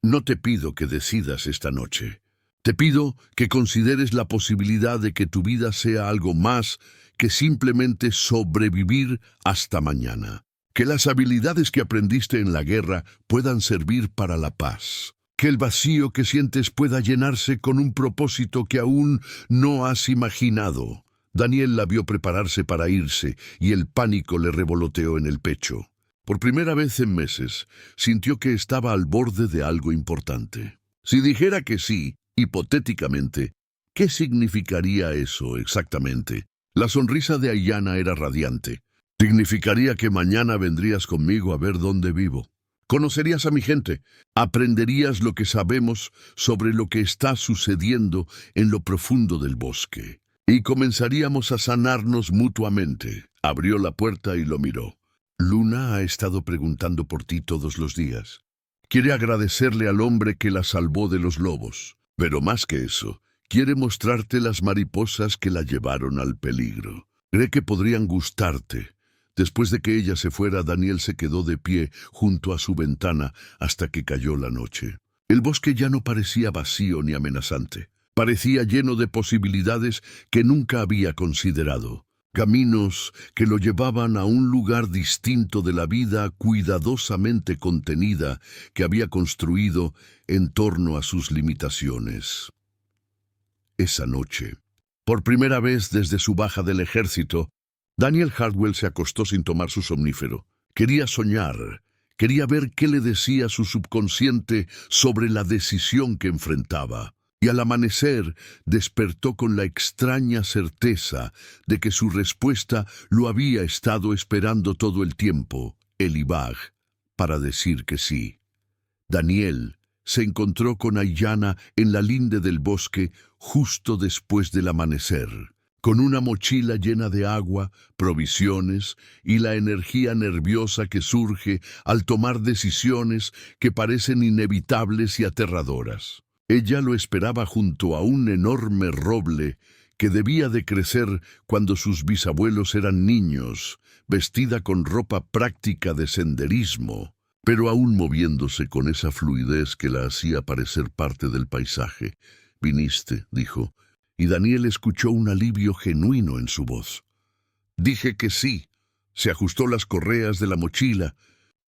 No te pido que decidas esta noche. Te pido que consideres la posibilidad de que tu vida sea algo más que simplemente sobrevivir hasta mañana. Que las habilidades que aprendiste en la guerra puedan servir para la paz. Que el vacío que sientes pueda llenarse con un propósito que aún no has imaginado. Daniel la vio prepararse para irse y el pánico le revoloteó en el pecho. Por primera vez en meses, sintió que estaba al borde de algo importante. Si dijera que sí, hipotéticamente, ¿qué significaría eso exactamente? La sonrisa de Aiyana era radiante. Significaría que mañana vendrías conmigo a ver dónde vivo. Conocerías a mi gente, aprenderías lo que sabemos sobre lo que está sucediendo en lo profundo del bosque. Y comenzaríamos a sanarnos mutuamente. Abrió la puerta y lo miró. Luna ha estado preguntando por ti todos los días. Quiere agradecerle al hombre que la salvó de los lobos. Pero más que eso, quiere mostrarte las mariposas que la llevaron al peligro. Cree que podrían gustarte. Después de que ella se fuera, Daniel se quedó de pie junto a su ventana hasta que cayó la noche. El bosque ya no parecía vacío ni amenazante. Parecía lleno de posibilidades que nunca había considerado. Caminos que lo llevaban a un lugar distinto de la vida cuidadosamente contenida que había construido en torno a sus limitaciones. Esa noche, por primera vez desde su baja del ejército, Daniel Hardwell se acostó sin tomar su somnífero. Quería soñar, quería ver qué le decía su subconsciente sobre la decisión que enfrentaba. Y al amanecer despertó con la extraña certeza de que su respuesta lo había estado esperando todo el tiempo, el Ibaj, para decir que sí. Daniel se encontró con Aiyana en la linde del bosque justo después del amanecer, con una mochila llena de agua, provisiones y la energía nerviosa que surge al tomar decisiones que parecen inevitables y aterradoras. Ella lo esperaba junto a un enorme roble que debía de crecer cuando sus bisabuelos eran niños, vestida con ropa práctica de senderismo, pero aún moviéndose con esa fluidez que la hacía parecer parte del paisaje. «Viniste», dijo, y Daniel escuchó un alivio genuino en su voz. «Dije que sí». Se ajustó las correas de la mochila,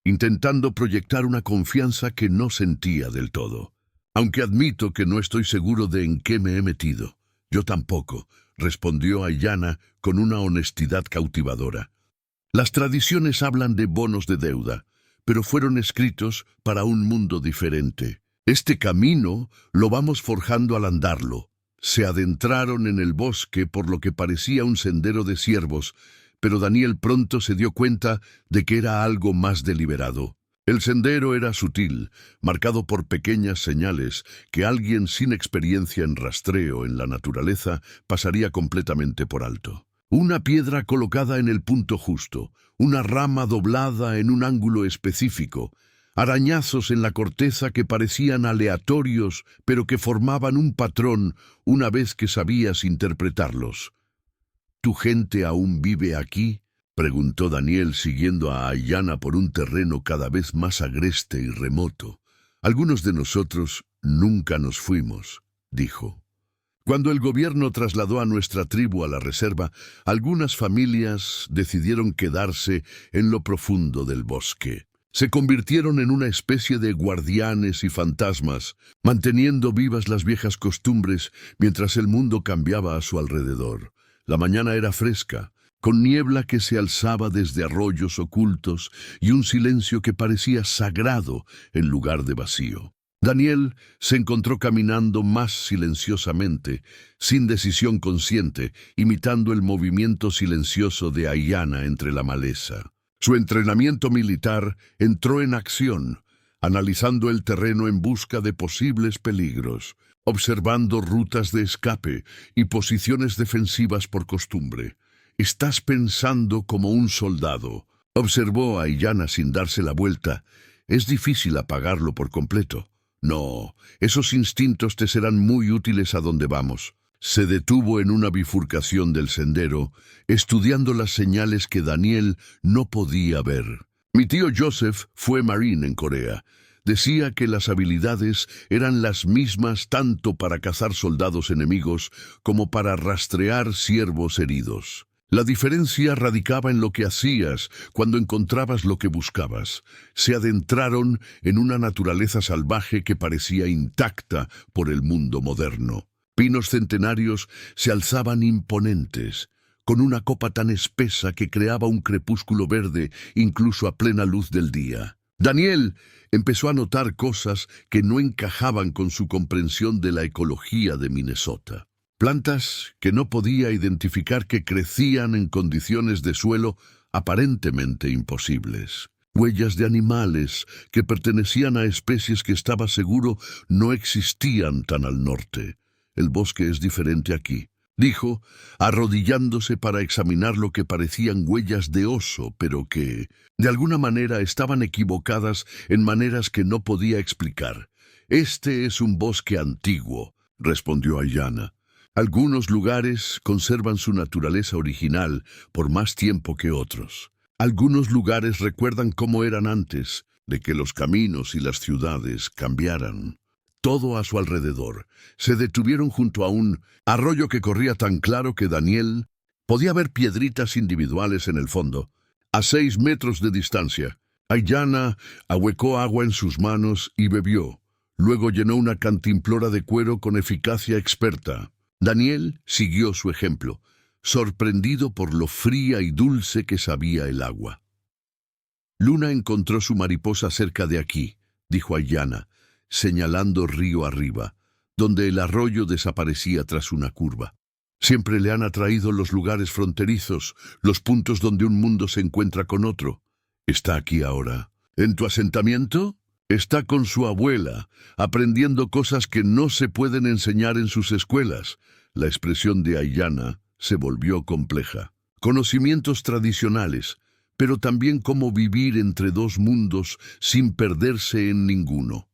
intentando proyectar una confianza que no sentía del todo. «Aunque admito que no estoy seguro de en qué me he metido». «Yo tampoco», respondió Aiyana con una honestidad cautivadora. «Las tradiciones hablan de bonos de deuda, pero fueron escritos para un mundo diferente. Este camino lo vamos forjando al andarlo». Se adentraron en el bosque por lo que parecía un sendero de ciervos, pero Daniel pronto se dio cuenta de que era algo más deliberado. El sendero era sutil, marcado por pequeñas señales que alguien sin experiencia en rastreo en la naturaleza pasaría completamente por alto. Una piedra colocada en el punto justo, una rama doblada en un ángulo específico, arañazos en la corteza que parecían aleatorios, pero que formaban un patrón una vez que sabías interpretarlos. «¿Tu gente aún vive aquí?», preguntó Daniel siguiendo a Aiyana por un terreno cada vez más agreste y remoto. «Algunos de nosotros nunca nos fuimos», dijo. «Cuando el gobierno trasladó a nuestra tribu a la reserva, algunas familias decidieron quedarse en lo profundo del bosque. Se convirtieron en una especie de guardianes y fantasmas, manteniendo vivas las viejas costumbres mientras el mundo cambiaba a su alrededor. La mañana era fresca, con niebla que se alzaba desde arroyos ocultos y un silencio que parecía sagrado en lugar de vacío. Daniel se encontró caminando más silenciosamente, sin decisión consciente, imitando el movimiento silencioso de Ayanna entre la maleza. Su entrenamiento militar entró en acción, analizando el terreno en busca de posibles peligros, observando rutas de escape y posiciones defensivas por costumbre. «Estás pensando como un soldado», observó a Ayanna sin darse la vuelta. «Es difícil apagarlo por completo». «No, esos instintos te serán muy útiles a donde vamos». Se detuvo en una bifurcación del sendero, estudiando las señales que Daniel no podía ver. Mi tío Joseph fue marine en Corea. Decía que las habilidades eran las mismas tanto para cazar soldados enemigos como para rastrear ciervos heridos. La diferencia radicaba en lo que hacías cuando encontrabas lo que buscabas. Se adentraron en una naturaleza salvaje que parecía intacta por el mundo moderno. Pinos centenarios se alzaban imponentes, con una copa tan espesa que creaba un crepúsculo verde incluso a plena luz del día. Daniel empezó a notar cosas que no encajaban con su comprensión de la ecología de Minnesota. Plantas que no podía identificar que crecían en condiciones de suelo aparentemente imposibles. Huellas de animales que pertenecían a especies que estaba seguro no existían tan al norte. «El bosque es diferente aquí», dijo, arrodillándose para examinar lo que parecían huellas de oso, pero que, de alguna manera, estaban equivocadas en maneras que no podía explicar. «Este es un bosque antiguo», respondió Ayanna. «Algunos lugares conservan su naturaleza original por más tiempo que otros. Algunos lugares recuerdan cómo eran antes de que los caminos y las ciudades cambiaran». Todo a su alrededor. Se detuvieron junto a un arroyo que corría tan claro que Daniel podía ver piedritas individuales en el fondo. A 6 metros de distancia, Ayanna ahuecó agua en sus manos y bebió. Luego llenó una cantimplora de cuero con eficacia experta. Daniel siguió su ejemplo, sorprendido por lo fría y dulce que sabía el agua. «Luna encontró su mariposa cerca de aquí», dijo Ayanna, señalando río arriba, donde el arroyo desaparecía tras una curva. «Siempre le han atraído los lugares fronterizos, los puntos donde un mundo se encuentra con otro. Está aquí ahora. ¿En tu asentamiento? Está con su abuela, aprendiendo cosas que no se pueden enseñar en sus escuelas». La expresión de Ayanna se volvió compleja. Conocimientos tradicionales, pero también cómo vivir entre dos mundos sin perderse en ninguno.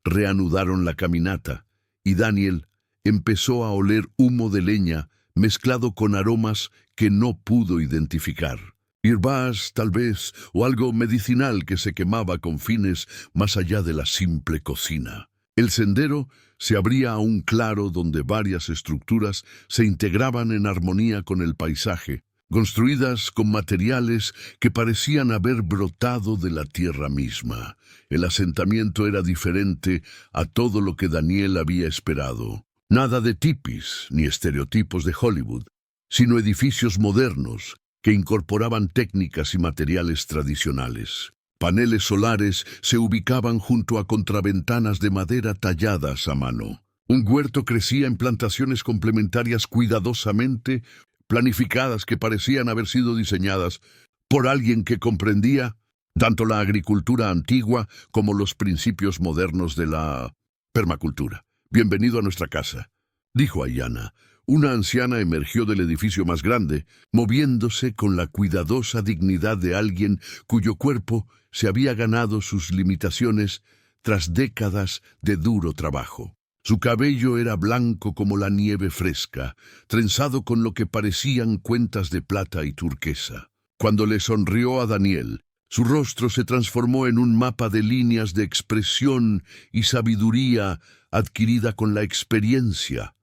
Reanudaron la caminata, y Daniel empezó a oler humo de leña mezclado con aromas que no pudo identificar. Hierbas, tal vez, o algo medicinal que se quemaba con fines más allá de la simple cocina. El sendero se abría a un claro donde varias estructuras se integraban en armonía con el paisaje, construidas con materiales que parecían haber brotado de la tierra misma. El asentamiento era diferente a todo lo que Daniel había esperado. Nada de tipis ni estereotipos de Hollywood, sino edificios modernos que incorporaban técnicas y materiales tradicionales. Paneles solares se ubicaban junto a contraventanas de madera talladas a mano. Un huerto crecía en plantaciones complementarias cuidadosamente planificadas que parecían haber sido diseñadas por alguien que comprendía tanto la agricultura antigua como los principios modernos de la permacultura. «Bienvenido a nuestra casa», dijo Ayanna. Una anciana emergió del edificio más grande, moviéndose con la cuidadosa dignidad de alguien cuyo cuerpo se había ganado sus limitaciones tras décadas de duro trabajo. Su cabello era blanco como la nieve fresca, trenzado con lo que parecían cuentas de plata y turquesa. Cuando le sonrió a Daniel, su rostro se transformó en un mapa de líneas de expresión y sabiduría adquirida con la experiencia.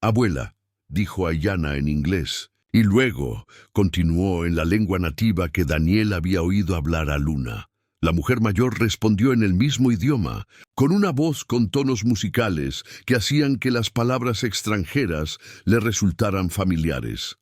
«Abuela», dijo Ayanna en inglés, y luego continuó en la lengua nativa que Daniel había oído hablar a Luna. La mujer mayor respondió en el mismo idioma, con una voz con tonos musicales que hacían que las palabras extranjeras le resultaran familiares.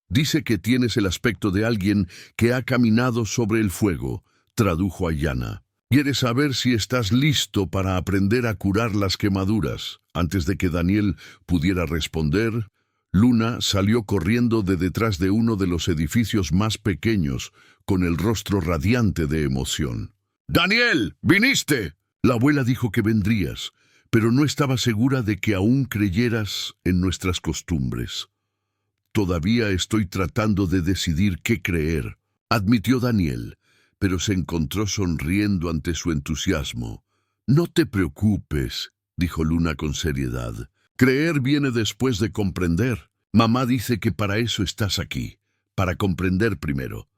«Dice que tienes el aspecto de alguien que ha caminado sobre el fuego», tradujo Ayanna. «Quiere saber si estás listo para aprender a curar las quemaduras». Antes de que Daniel pudiera responder, Luna salió corriendo de detrás de uno de los edificios más pequeños, con el rostro radiante de emoción. «¡Daniel! ¡Viniste!». La abuela dijo que vendrías, pero no estaba segura de que aún creyeras en nuestras costumbres. «Todavía estoy tratando de decidir qué creer», admitió Daniel, pero se encontró sonriendo ante su entusiasmo. «No te preocupes», dijo Luna con seriedad. «Creer viene después de comprender. Mamá dice que para eso estás aquí, para comprender primero».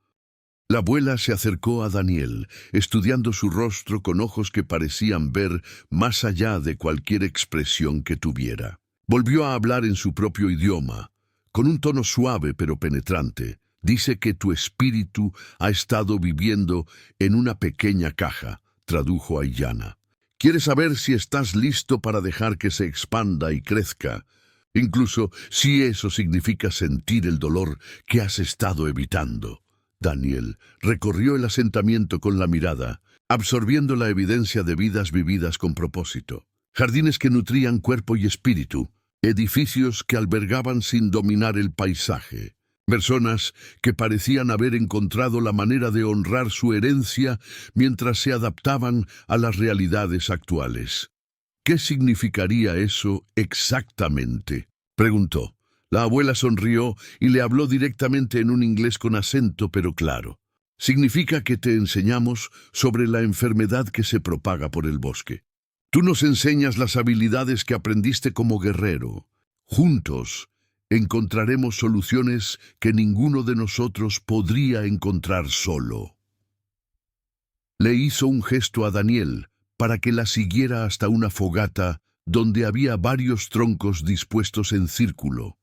La abuela se acercó a Daniel, estudiando su rostro con ojos que parecían ver más allá de cualquier expresión que tuviera. Volvió a hablar en su propio idioma, con un tono suave pero penetrante. «Dice que tu espíritu ha estado viviendo en una pequeña caja», tradujo Ayanna. «Quiere saber si estás listo para dejar que se expanda y crezca, incluso si eso significa sentir el dolor que has estado evitando». Daniel recorrió el asentamiento con la mirada, absorbiendo la evidencia de vidas vividas con propósito. Jardines que nutrían cuerpo y espíritu, edificios que albergaban sin dominar el paisaje, personas que parecían haber encontrado la manera de honrar su herencia mientras se adaptaban a las realidades actuales. «¿Qué significaría eso exactamente?», preguntó. La abuela sonrió y le habló directamente en un inglés con acento pero claro. «Significa que te enseñamos sobre la enfermedad que se propaga por el bosque. Tú nos enseñas las habilidades que aprendiste como guerrero. Juntos encontraremos soluciones que ninguno de nosotros podría encontrar solo». Le hizo un gesto a Daniel para que la siguiera hasta una fogata donde había varios troncos dispuestos en círculo.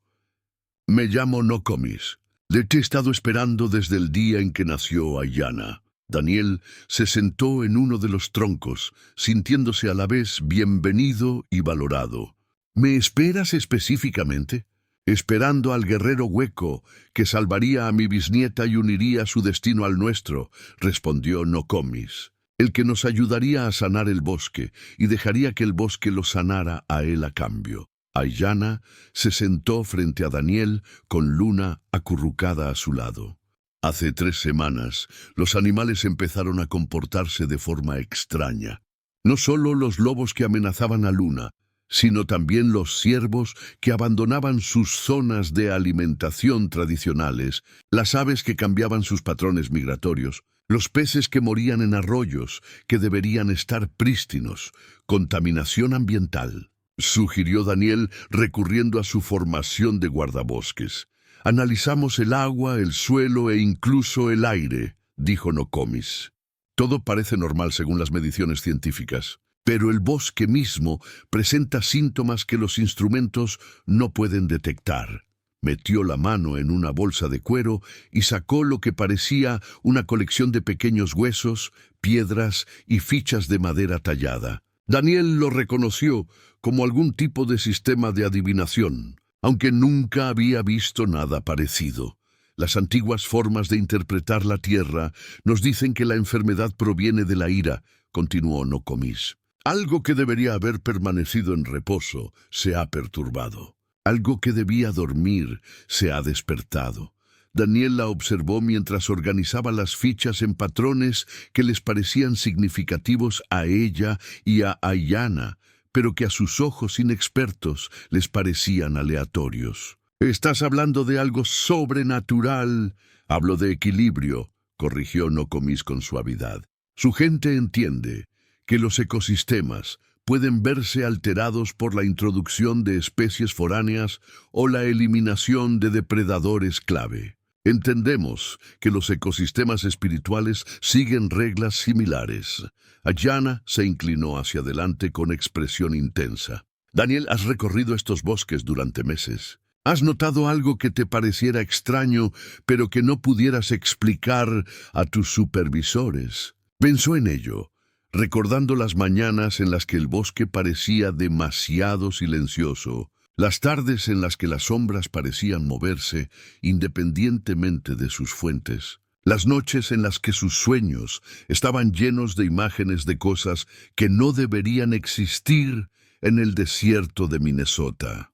«Me llamo Nokomis. Le he estado esperando desde el día en que nació Ayanna». Daniel se sentó en uno de los troncos, sintiéndose a la vez bienvenido y valorado. «¿Me esperas específicamente?» «Esperando al guerrero hueco, que salvaría a mi bisnieta y uniría su destino al nuestro», respondió Nokomis. «El que nos ayudaría a sanar el bosque y dejaría que el bosque lo sanara a él a cambio». Ayanna se sentó frente a Daniel con Luna acurrucada a su lado. Hace 3 semanas, los animales empezaron a comportarse de forma extraña. No solo los lobos que amenazaban a Luna, sino también los ciervos que abandonaban sus zonas de alimentación tradicionales, las aves que cambiaban sus patrones migratorios, los peces que morían en arroyos que deberían estar prístinos, contaminación ambiental. Sugirió Daniel recurriendo a su formación de guardabosques. «Analizamos el agua, el suelo e incluso el aire», dijo Nokomis. «Todo parece normal según las mediciones científicas, pero el bosque mismo presenta síntomas que los instrumentos no pueden detectar». Metió la mano en una bolsa de cuero y sacó lo que parecía una colección de pequeños huesos, piedras y fichas de madera tallada. Daniel lo reconoció como algún tipo de sistema de adivinación, aunque nunca había visto nada parecido. Las antiguas formas de interpretar la tierra nos dicen que la enfermedad proviene de la ira, continuó Nokomis. Algo que debería haber permanecido en reposo se ha perturbado. Algo que debía dormir se ha despertado. Daniel la observó mientras organizaba las fichas en patrones que les parecían significativos a ella y a Ayanna, pero que a sus ojos inexpertos les parecían aleatorios. «Estás hablando de algo sobrenatural». «Hablo de equilibrio», corrigió Nokomis con suavidad. «Su gente entiende que los ecosistemas pueden verse alterados por la introducción de especies foráneas o la eliminación de depredadores clave. Entendemos que los ecosistemas espirituales siguen reglas similares». Ayanna se inclinó hacia adelante con expresión intensa. «Daniel, has recorrido estos bosques durante meses. ¿Has notado algo que te pareciera extraño, pero que no pudieras explicar a tus supervisores?» Pensó en ello, recordando las mañanas en las que el bosque parecía demasiado silencioso, las tardes en las que las sombras parecían moverse independientemente de sus fuentes, las noches en las que sus sueños estaban llenos de imágenes de cosas que no deberían existir en el desierto de Minnesota.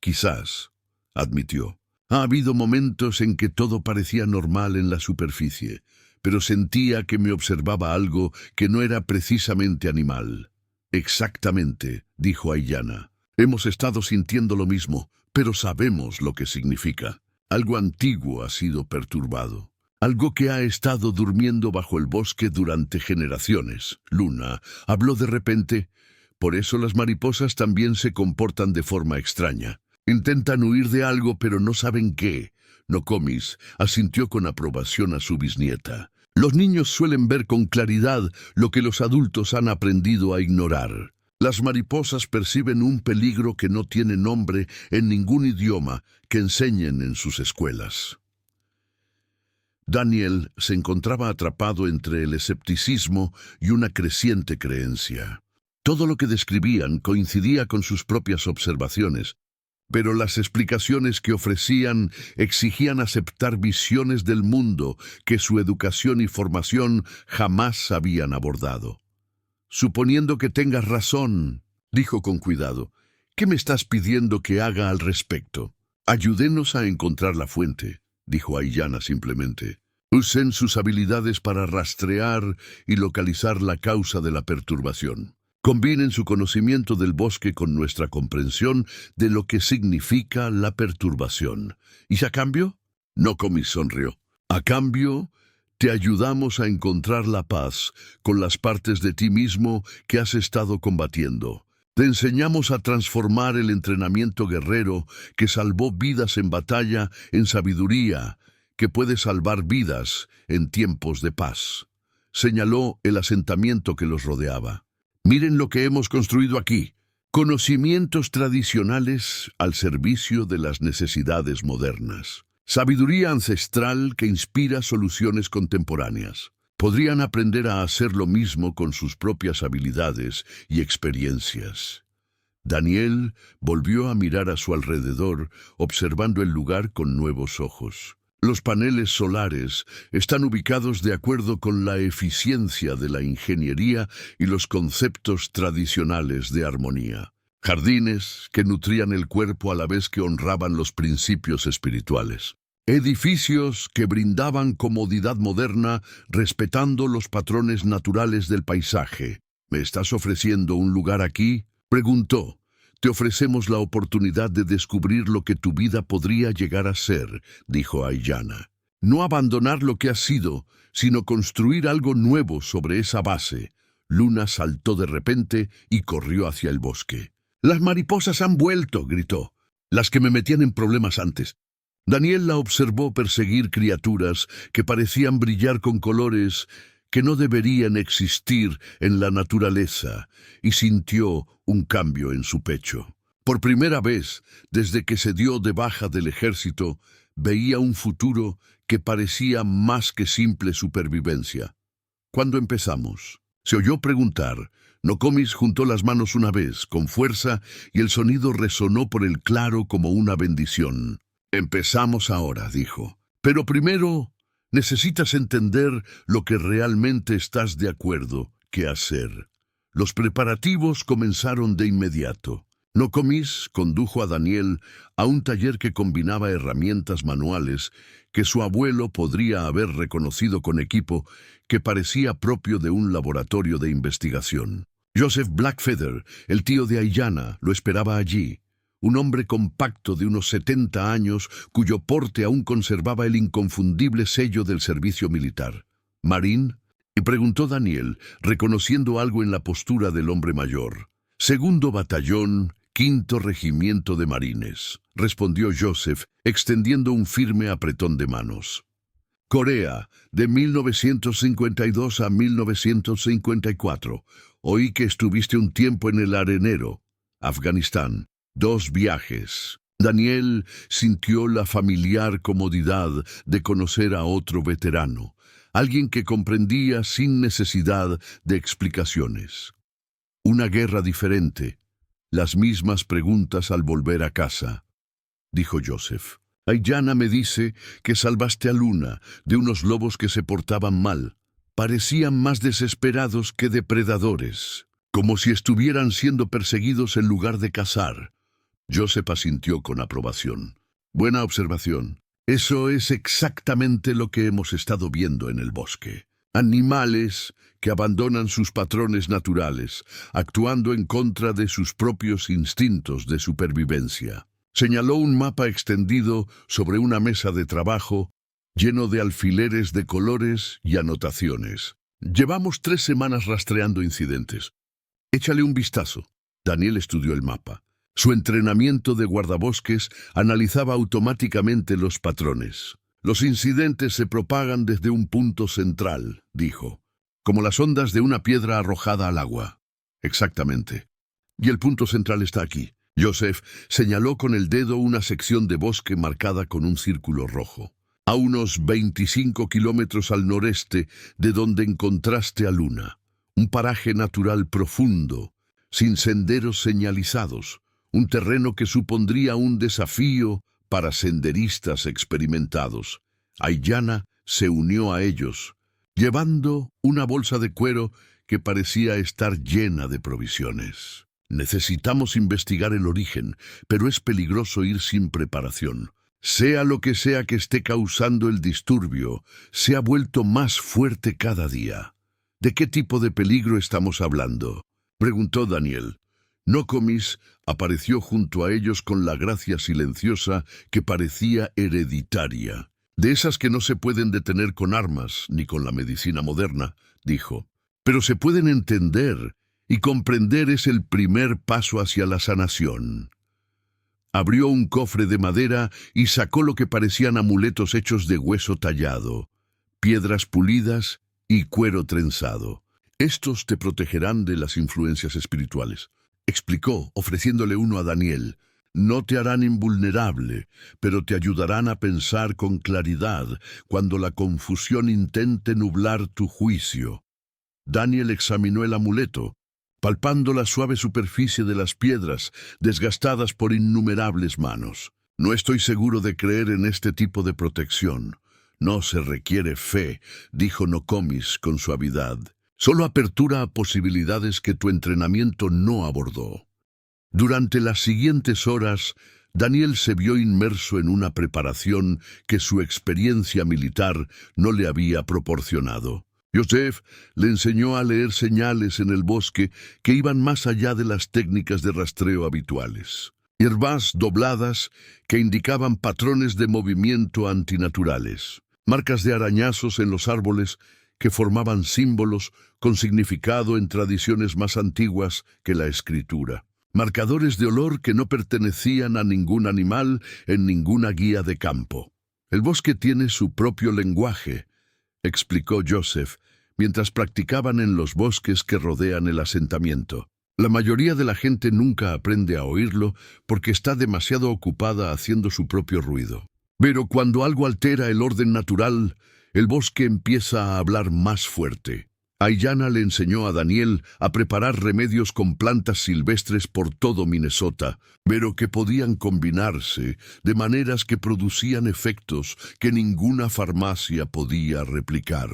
Quizás, admitió, ha habido momentos en que todo parecía normal en la superficie, pero sentía que me observaba algo que no era precisamente animal. Exactamente, dijo Aiyana. Hemos estado sintiendo lo mismo, pero sabemos lo que significa. Algo antiguo ha sido perturbado. Algo que ha estado durmiendo bajo el bosque durante generaciones. Luna habló de repente. Por eso las mariposas también se comportan de forma extraña. Intentan huir de algo, pero no saben qué. Nokomis asintió con aprobación a su bisnieta. Los niños suelen ver con claridad lo que los adultos han aprendido a ignorar. Las mariposas perciben un peligro que no tiene nombre en ningún idioma que enseñen en sus escuelas. Daniel se encontraba atrapado entre el escepticismo y una creciente creencia. Todo lo que describían coincidía con sus propias observaciones, pero las explicaciones que ofrecían exigían aceptar visiones del mundo que su educación y formación jamás habían abordado. Suponiendo que tengas razón, dijo con cuidado, ¿qué me estás pidiendo que haga al respecto? Ayúdenos a encontrar la fuente, dijo Aiyana simplemente. Usen sus habilidades para rastrear y localizar la causa de la perturbación. Combinen su conocimiento del bosque con nuestra comprensión de lo que significa la perturbación. ¿Y a cambio? Nokomis sonrió. A cambio, te ayudamos a encontrar la paz con las partes de ti mismo que has estado combatiendo. Te enseñamos a transformar el entrenamiento guerrero que salvó vidas en batalla en sabiduría, que puede salvar vidas en tiempos de paz. Señaló el asentamiento que los rodeaba. Miren lo que hemos construido aquí. Conocimientos tradicionales al servicio de las necesidades modernas. Sabiduría ancestral que inspira soluciones contemporáneas. Podrían aprender a hacer lo mismo con sus propias habilidades y experiencias. Daniel volvió a mirar a su alrededor, observando el lugar con nuevos ojos. Los paneles solares están ubicados de acuerdo con la eficiencia de la ingeniería y los conceptos tradicionales de armonía. Jardines que nutrían el cuerpo a la vez que honraban los principios espirituales. Edificios que brindaban comodidad moderna respetando los patrones naturales del paisaje. ¿Me estás ofreciendo un lugar aquí?, preguntó. Te ofrecemos la oportunidad de descubrir lo que tu vida podría llegar a ser, dijo Aiyana. No abandonar lo que has sido, sino construir algo nuevo sobre esa base. Luna saltó de repente y corrió hacia el bosque. «¡Las mariposas han vuelto!», gritó. «Las que me metían en problemas antes». Daniel la observó perseguir criaturas que parecían brillar con colores que no deberían existir en la naturaleza, y sintió un cambio en su pecho. Por primera vez, desde que se dio de baja del ejército, veía un futuro que parecía más que simple supervivencia. «¿Cuándo empezamos?», se oyó preguntar. Nokomis juntó las manos una vez, con fuerza, y el sonido resonó por el claro como una bendición. «Empezamos ahora», dijo. «Pero primero necesitas entender lo que realmente estás de acuerdo que hacer». Los preparativos comenzaron de inmediato. Nokomis condujo a Daniel a un taller que combinaba herramientas manuales que su abuelo podría haber reconocido con equipo que parecía propio de un laboratorio de investigación. Joseph Blackfeather, el tío de Aiyana, lo esperaba allí. Un hombre compacto de unos 70 años cuyo porte aún conservaba el inconfundible sello del servicio militar. «¿Marín?», y preguntó Daniel, reconociendo algo en la postura del hombre mayor. «Segundo batallón, 5º regimiento de marines», respondió Joseph, extendiendo un firme apretón de manos. «Corea, de 1952 a 1954. Oí que estuviste un tiempo en el arenero. Afganistán. 2 viajes». Daniel sintió la familiar comodidad de conocer a otro veterano. alguien que comprendía sin necesidad de explicaciones. Una guerra diferente, las mismas preguntas al volver a casa, dijo Joseph. Aiyana me dice que salvaste a Luna de unos lobos que se portaban mal. Parecían más desesperados que depredadores, como si estuvieran siendo perseguidos en lugar de cazar. Joseph asintió con aprobación. Buena observación. Eso es exactamente lo que hemos estado viendo en el bosque. Animales que abandonan sus patrones naturales, actuando en contra de sus propios instintos de supervivencia. Señaló un mapa extendido sobre una mesa de trabajo, lleno de alfileres de colores y anotaciones. Llevamos 3 semanas rastreando incidentes. Échale un vistazo. Daniel estudió el mapa. Su entrenamiento de guardabosques analizaba automáticamente los patrones. Los incidentes se propagan desde un punto central, dijo, como las ondas de una piedra arrojada al agua. Exactamente. Y el punto central está aquí. Joseph señaló con el dedo una sección de bosque marcada con un círculo rojo. A unos 25 kilómetros al noreste de donde encontraste a Luna. Un paraje natural profundo, sin senderos señalizados. Un terreno que supondría un desafío para senderistas experimentados. Aiyana se unió a ellos, llevando una bolsa de cuero que parecía estar llena de provisiones. Necesitamos investigar el origen, pero es peligroso ir sin preparación. Sea lo que sea que esté causando el disturbio, se ha vuelto más fuerte cada día. ¿De qué tipo de peligro estamos hablando?, preguntó Daniel. Nokomis apareció junto a ellos con la gracia silenciosa que parecía hereditaria. De esas que no se pueden detener con armas ni con la medicina moderna, dijo. Pero se pueden entender, y comprender es el primer paso hacia la sanación. Abrió un cofre de madera y sacó lo que parecían amuletos hechos de hueso tallado, piedras pulidas y cuero trenzado. Estos te protegerán de las influencias espirituales, explicó, ofreciéndole uno a Daniel. No te harán invulnerable, pero te ayudarán a pensar con claridad cuando la confusión intente nublar tu juicio. Daniel examinó el amuleto, palpando la suave superficie de las piedras, desgastadas por innumerables manos. No estoy seguro de creer en este tipo de protección. No se requiere fe, dijo Nokomis con suavidad. Solo apertura a posibilidades que tu entrenamiento no abordó. Durante las siguientes horas, Daniel se vio inmerso en una preparación que su experiencia militar no le había proporcionado. Joseph le enseñó a leer señales en el bosque que iban más allá de las técnicas de rastreo habituales. Hierbas dobladas que indicaban patrones de movimiento antinaturales. Marcas de arañazos en los árboles que formaban símbolos con significado en tradiciones más antiguas que la escritura. Marcadores de olor que no pertenecían a ningún animal en ninguna guía de campo. El bosque tiene su propio lenguaje, explicó Joseph, mientras practicaban en los bosques que rodean el asentamiento. La mayoría de la gente nunca aprende a oírlo porque está demasiado ocupada haciendo su propio ruido. Pero cuando algo altera el orden natural, el bosque empieza a hablar más fuerte. Aiyana le enseñó a Daniel a preparar remedios con plantas silvestres por todo Minnesota, pero que podían combinarse de maneras que producían efectos que ninguna farmacia podía replicar.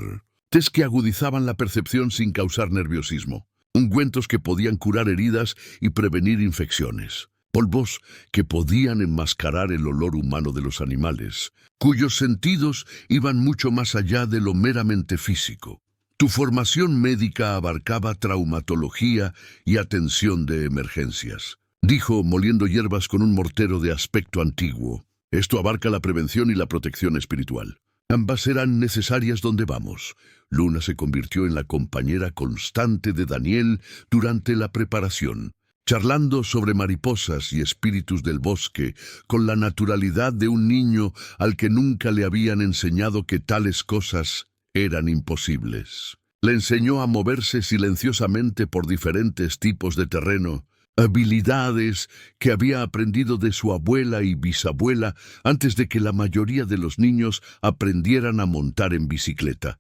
Tés que agudizaban la percepción sin causar nerviosismo. Ungüentos que podían curar heridas y prevenir infecciones. Polvos que podían enmascarar el olor humano de los animales, cuyos sentidos iban mucho más allá de lo meramente físico. Tu formación médica abarcaba traumatología y atención de emergencias, dijo, moliendo hierbas con un mortero de aspecto antiguo. Esto abarca la prevención y la protección espiritual. Ambas serán necesarias donde vamos. Luna se convirtió en la compañera constante de Daniel durante la preparación, charlando sobre mariposas y espíritus del bosque, con la naturalidad de un niño al que nunca le habían enseñado que tales cosas eran imposibles. Le enseñó a moverse silenciosamente por diferentes tipos de terreno, habilidades que había aprendido de su abuela y bisabuela antes de que la mayoría de los niños aprendieran a montar en bicicleta.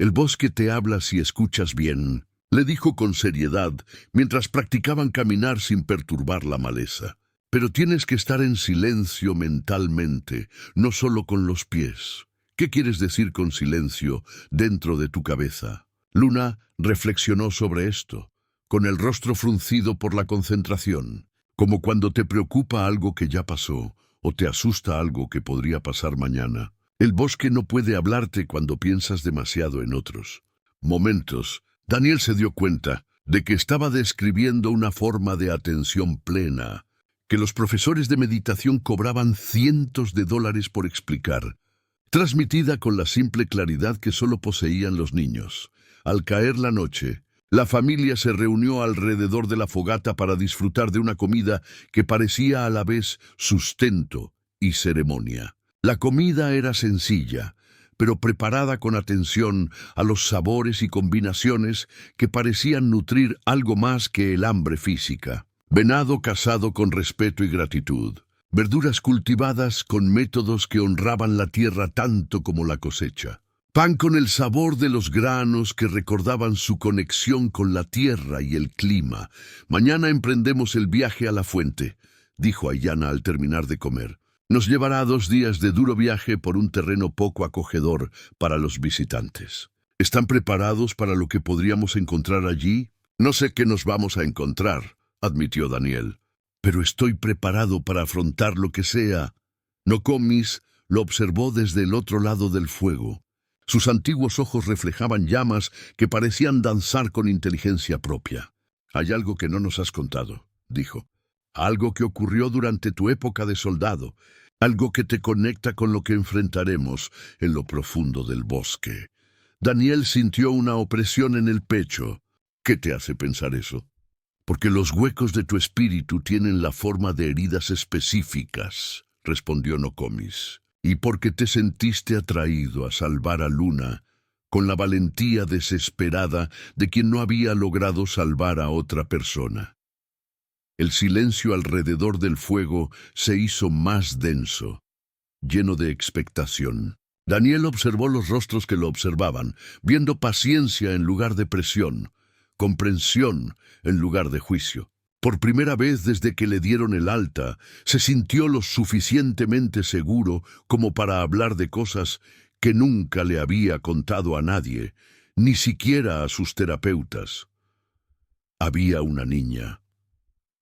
El bosque te habla si escuchas bien, le dijo con seriedad mientras practicaban caminar sin perturbar la maleza. Pero tienes que estar en silencio mentalmente, no solo con los pies. ¿Qué quieres decir con silencio dentro de tu cabeza? Luna reflexionó sobre esto, con el rostro fruncido por la concentración, como cuando te preocupa algo que ya pasó o te asusta algo que podría pasar mañana. El bosque no puede hablarte cuando piensas demasiado en otros. Momentos, Daniel se dio cuenta de que estaba describiendo una forma de atención plena, que los profesores de meditación cobraban cientos de dólares por explicar, transmitida con la simple claridad que solo poseían los niños. Al caer la noche, la familia se reunió alrededor de la fogata para disfrutar de una comida que parecía a la vez sustento y ceremonia. La comida era sencilla, pero preparada con atención a los sabores y combinaciones que parecían nutrir algo más que el hambre física. Venado cazado con respeto y gratitud. Verduras cultivadas con métodos que honraban la tierra tanto como la cosecha. Pan con el sabor de los granos que recordaban su conexión con la tierra y el clima. Mañana emprendemos el viaje a la fuente, dijo Ayanna al terminar de comer. Nos llevará 2 días de duro viaje por un terreno poco acogedor para los visitantes. ¿Están preparados para lo que podríamos encontrar allí? No sé qué nos vamos a encontrar, admitió Daniel, pero estoy preparado para afrontar lo que sea. Nokomis lo observó desde el otro lado del fuego. Sus antiguos ojos reflejaban llamas que parecían danzar con inteligencia propia. Hay algo que no nos has contado, dijo. Algo que ocurrió durante tu época de soldado. Algo que te conecta con lo que enfrentaremos en lo profundo del bosque. Daniel sintió una opresión en el pecho. ¿Qué te hace pensar eso? Porque los huecos de tu espíritu tienen la forma de heridas específicas, respondió Nokomis. Y porque te sentiste atraído a salvar a Luna con la valentía desesperada de quien no había logrado salvar a otra persona. El silencio alrededor del fuego se hizo más denso, lleno de expectación. Daniel observó los rostros que lo observaban, viendo paciencia en lugar de presión, comprensión en lugar de juicio. Por primera vez desde que le dieron el alta, se sintió lo suficientemente seguro como para hablar de cosas que nunca le había contado a nadie, ni siquiera a sus terapeutas. Había una niña,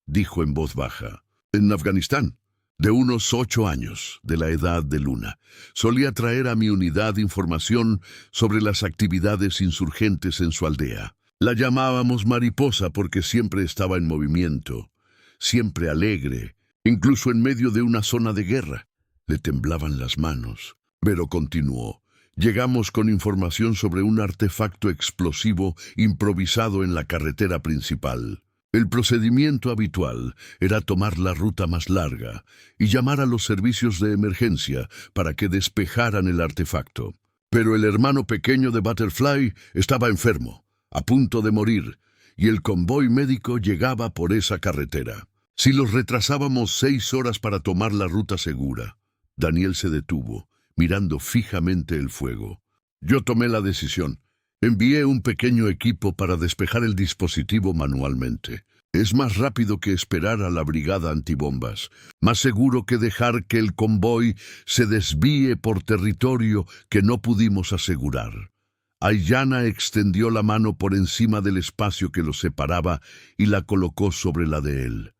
dijo en voz baja, en Afganistán, de unos 8 años, de la edad de Luna. Solía traer a mi unidad información sobre las actividades insurgentes en su aldea. La llamábamos Mariposa porque siempre estaba en movimiento, siempre alegre, incluso en medio de una zona de guerra. Le temblaban las manos, pero continuó. Llegamos con información sobre un artefacto explosivo improvisado en la carretera principal. El procedimiento habitual era tomar la ruta más larga y llamar a los servicios de emergencia para que despejaran el artefacto. Pero el hermano pequeño de Butterfly estaba enfermo, a punto de morir, y el convoy médico llegaba por esa carretera. Si los retrasábamos 6 horas para tomar la ruta segura. Daniel se detuvo, mirando fijamente el fuego. Yo tomé la decisión. Envié un pequeño equipo para despejar el dispositivo manualmente. Es más rápido que esperar a la brigada antibombas, más seguro que dejar que el convoy se desvíe por territorio que no pudimos asegurar. Ayanna extendió la mano por encima del espacio que los separaba y la colocó sobre la de él.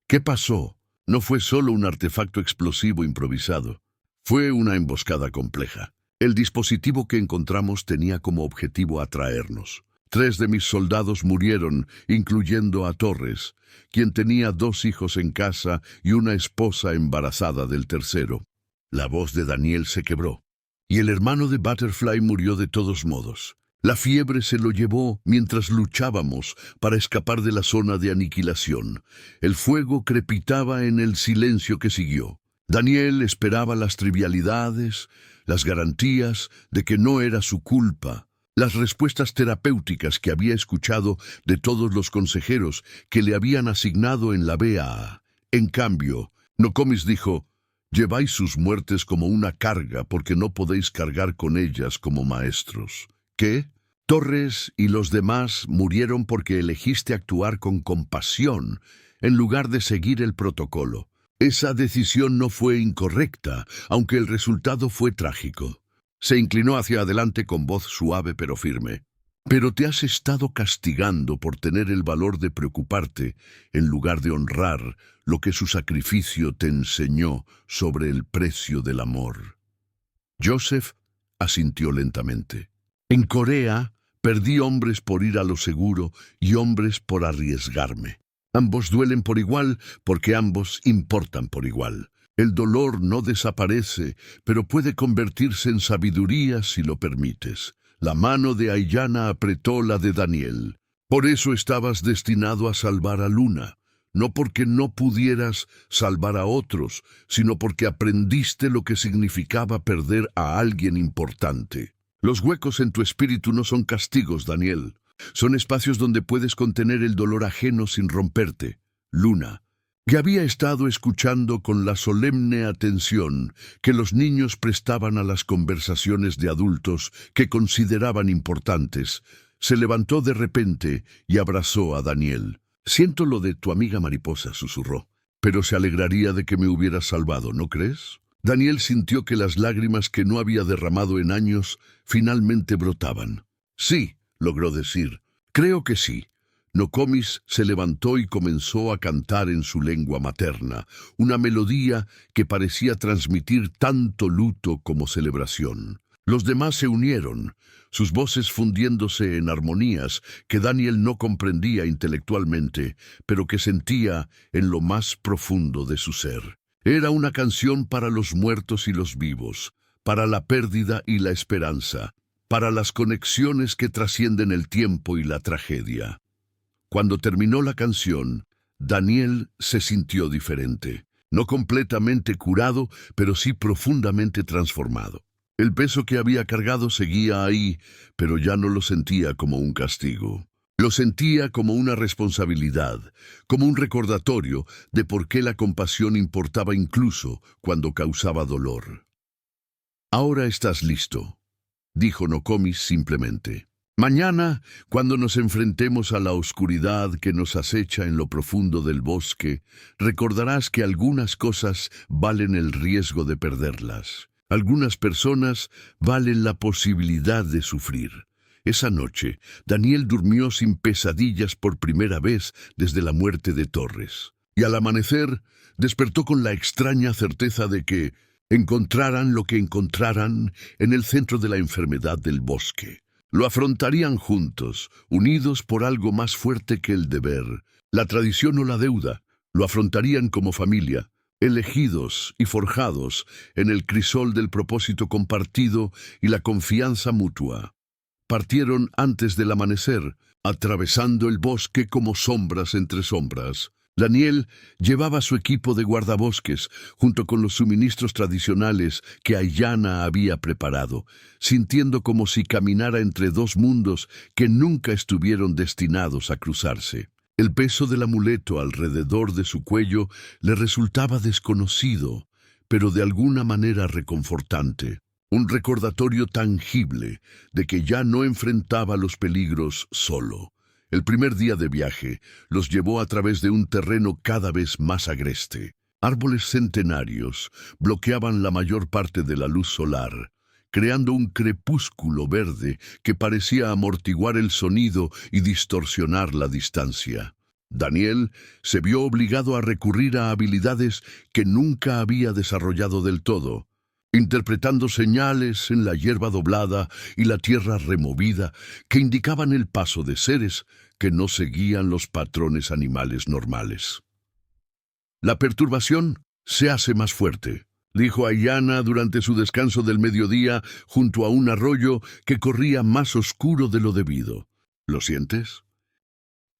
¿Qué pasó? No fue solo un artefacto explosivo improvisado. Fue una emboscada compleja. El dispositivo que encontramos tenía como objetivo atraernos. 3 de mis soldados murieron, incluyendo a Torres, quien tenía 2 hijos en casa y una esposa embarazada del tercero. La voz de Daniel se quebró. Y el hermano de Butterfly murió de todos modos. La fiebre se lo llevó mientras luchábamos para escapar de la zona de aniquilación. El fuego crepitaba en el silencio que siguió. Daniel esperaba las trivialidades, las garantías de que no era su culpa, las respuestas terapéuticas que había escuchado de todos los consejeros que le habían asignado en la BAA. En cambio, Nokomis dijo: «Lleváis sus muertes como una carga porque no podéis cargar con ellas como maestros». ¿Qué? Torres y los demás murieron porque elegiste actuar con compasión en lugar de seguir el protocolo. Esa decisión no fue incorrecta, aunque el resultado fue trágico. Se inclinó hacia adelante con voz suave pero firme. Pero te has estado castigando por tener el valor de preocuparte en lugar de honrar lo que su sacrificio te enseñó sobre el precio del amor. Joseph asintió lentamente. En Corea, perdí hombres por ir a lo seguro y hombres por arriesgarme. Ambos duelen por igual porque ambos importan por igual. El dolor no desaparece, pero puede convertirse en sabiduría si lo permites. La mano de Ayanna apretó la de Daniel. Por eso estabas destinado a salvar a Luna. No porque no pudieras salvar a otros, sino porque aprendiste lo que significaba perder a alguien importante. Los huecos en tu espíritu no son castigos, Daniel. Son espacios donde puedes contener el dolor ajeno sin romperte. Luna, que había estado escuchando con la solemne atención que los niños prestaban a las conversaciones de adultos que consideraban importantes, se levantó de repente y abrazó a Daniel. «Siento lo de tu amiga mariposa», susurró, «pero se alegraría de que me hubieras salvado, ¿no crees?» Daniel sintió que las lágrimas que no había derramado en años finalmente brotaban. «Sí», logró decir, «creo que sí». Nokomis se levantó y comenzó a cantar en su lengua materna, una melodía que parecía transmitir tanto luto como celebración. Los demás se unieron, sus voces fundiéndose en armonías que Daniel no comprendía intelectualmente, pero que sentía en lo más profundo de su ser. Era una canción para los muertos y los vivos, para la pérdida y la esperanza, para las conexiones que trascienden el tiempo y la tragedia. Cuando terminó la canción, Daniel se sintió diferente, no completamente curado, pero sí profundamente transformado. El peso que había cargado seguía ahí, pero ya no lo sentía como un castigo. Lo sentía como una responsabilidad, como un recordatorio de por qué la compasión importaba incluso cuando causaba dolor. «Ahora estás listo», dijo Nokomis simplemente. «Mañana, cuando nos enfrentemos a la oscuridad que nos acecha en lo profundo del bosque, recordarás que algunas cosas valen el riesgo de perderlas. Algunas personas valen la posibilidad de sufrir». Esa noche, Daniel durmió sin pesadillas por primera vez desde la muerte de Torres. Y al amanecer, despertó con la extraña certeza de que encontraran lo que encontraran en el centro de la enfermedad del bosque. Lo afrontarían juntos, unidos por algo más fuerte que el deber, la tradición o la deuda. Lo afrontarían como familia, elegidos y forjados en el crisol del propósito compartido y la confianza mutua. Partieron antes del amanecer, atravesando el bosque como sombras entre sombras. Daniel llevaba su equipo de guardabosques, junto con los suministros tradicionales que Ayanna había preparado, sintiendo como si caminara entre dos mundos que nunca estuvieron destinados a cruzarse. El peso del amuleto alrededor de su cuello le resultaba desconocido, pero de alguna manera reconfortante. Un recordatorio tangible de que ya no enfrentaba los peligros solo. El primer día de viaje los llevó a través de un terreno cada vez más agreste. Árboles centenarios bloqueaban la mayor parte de la luz solar, creando un crepúsculo verde que parecía amortiguar el sonido y distorsionar la distancia. Daniel se vio obligado a recurrir a habilidades que nunca había desarrollado del todo, interpretando señales en la hierba doblada y la tierra removida que indicaban el paso de seres que no seguían los patrones animales normales. «La perturbación se hace más fuerte», dijo Ayanna durante su descanso del mediodía junto a un arroyo que corría más oscuro de lo debido. «¿Lo sientes?»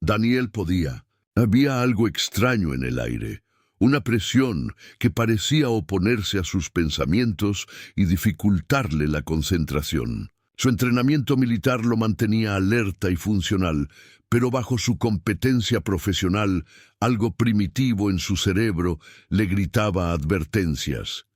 Daniel podía. Había algo extraño en el aire. Una presión que parecía oponerse a sus pensamientos y dificultarle la concentración. Su entrenamiento militar lo mantenía alerta y funcional, pero bajo su competencia profesional, algo primitivo en su cerebro le gritaba advertencias.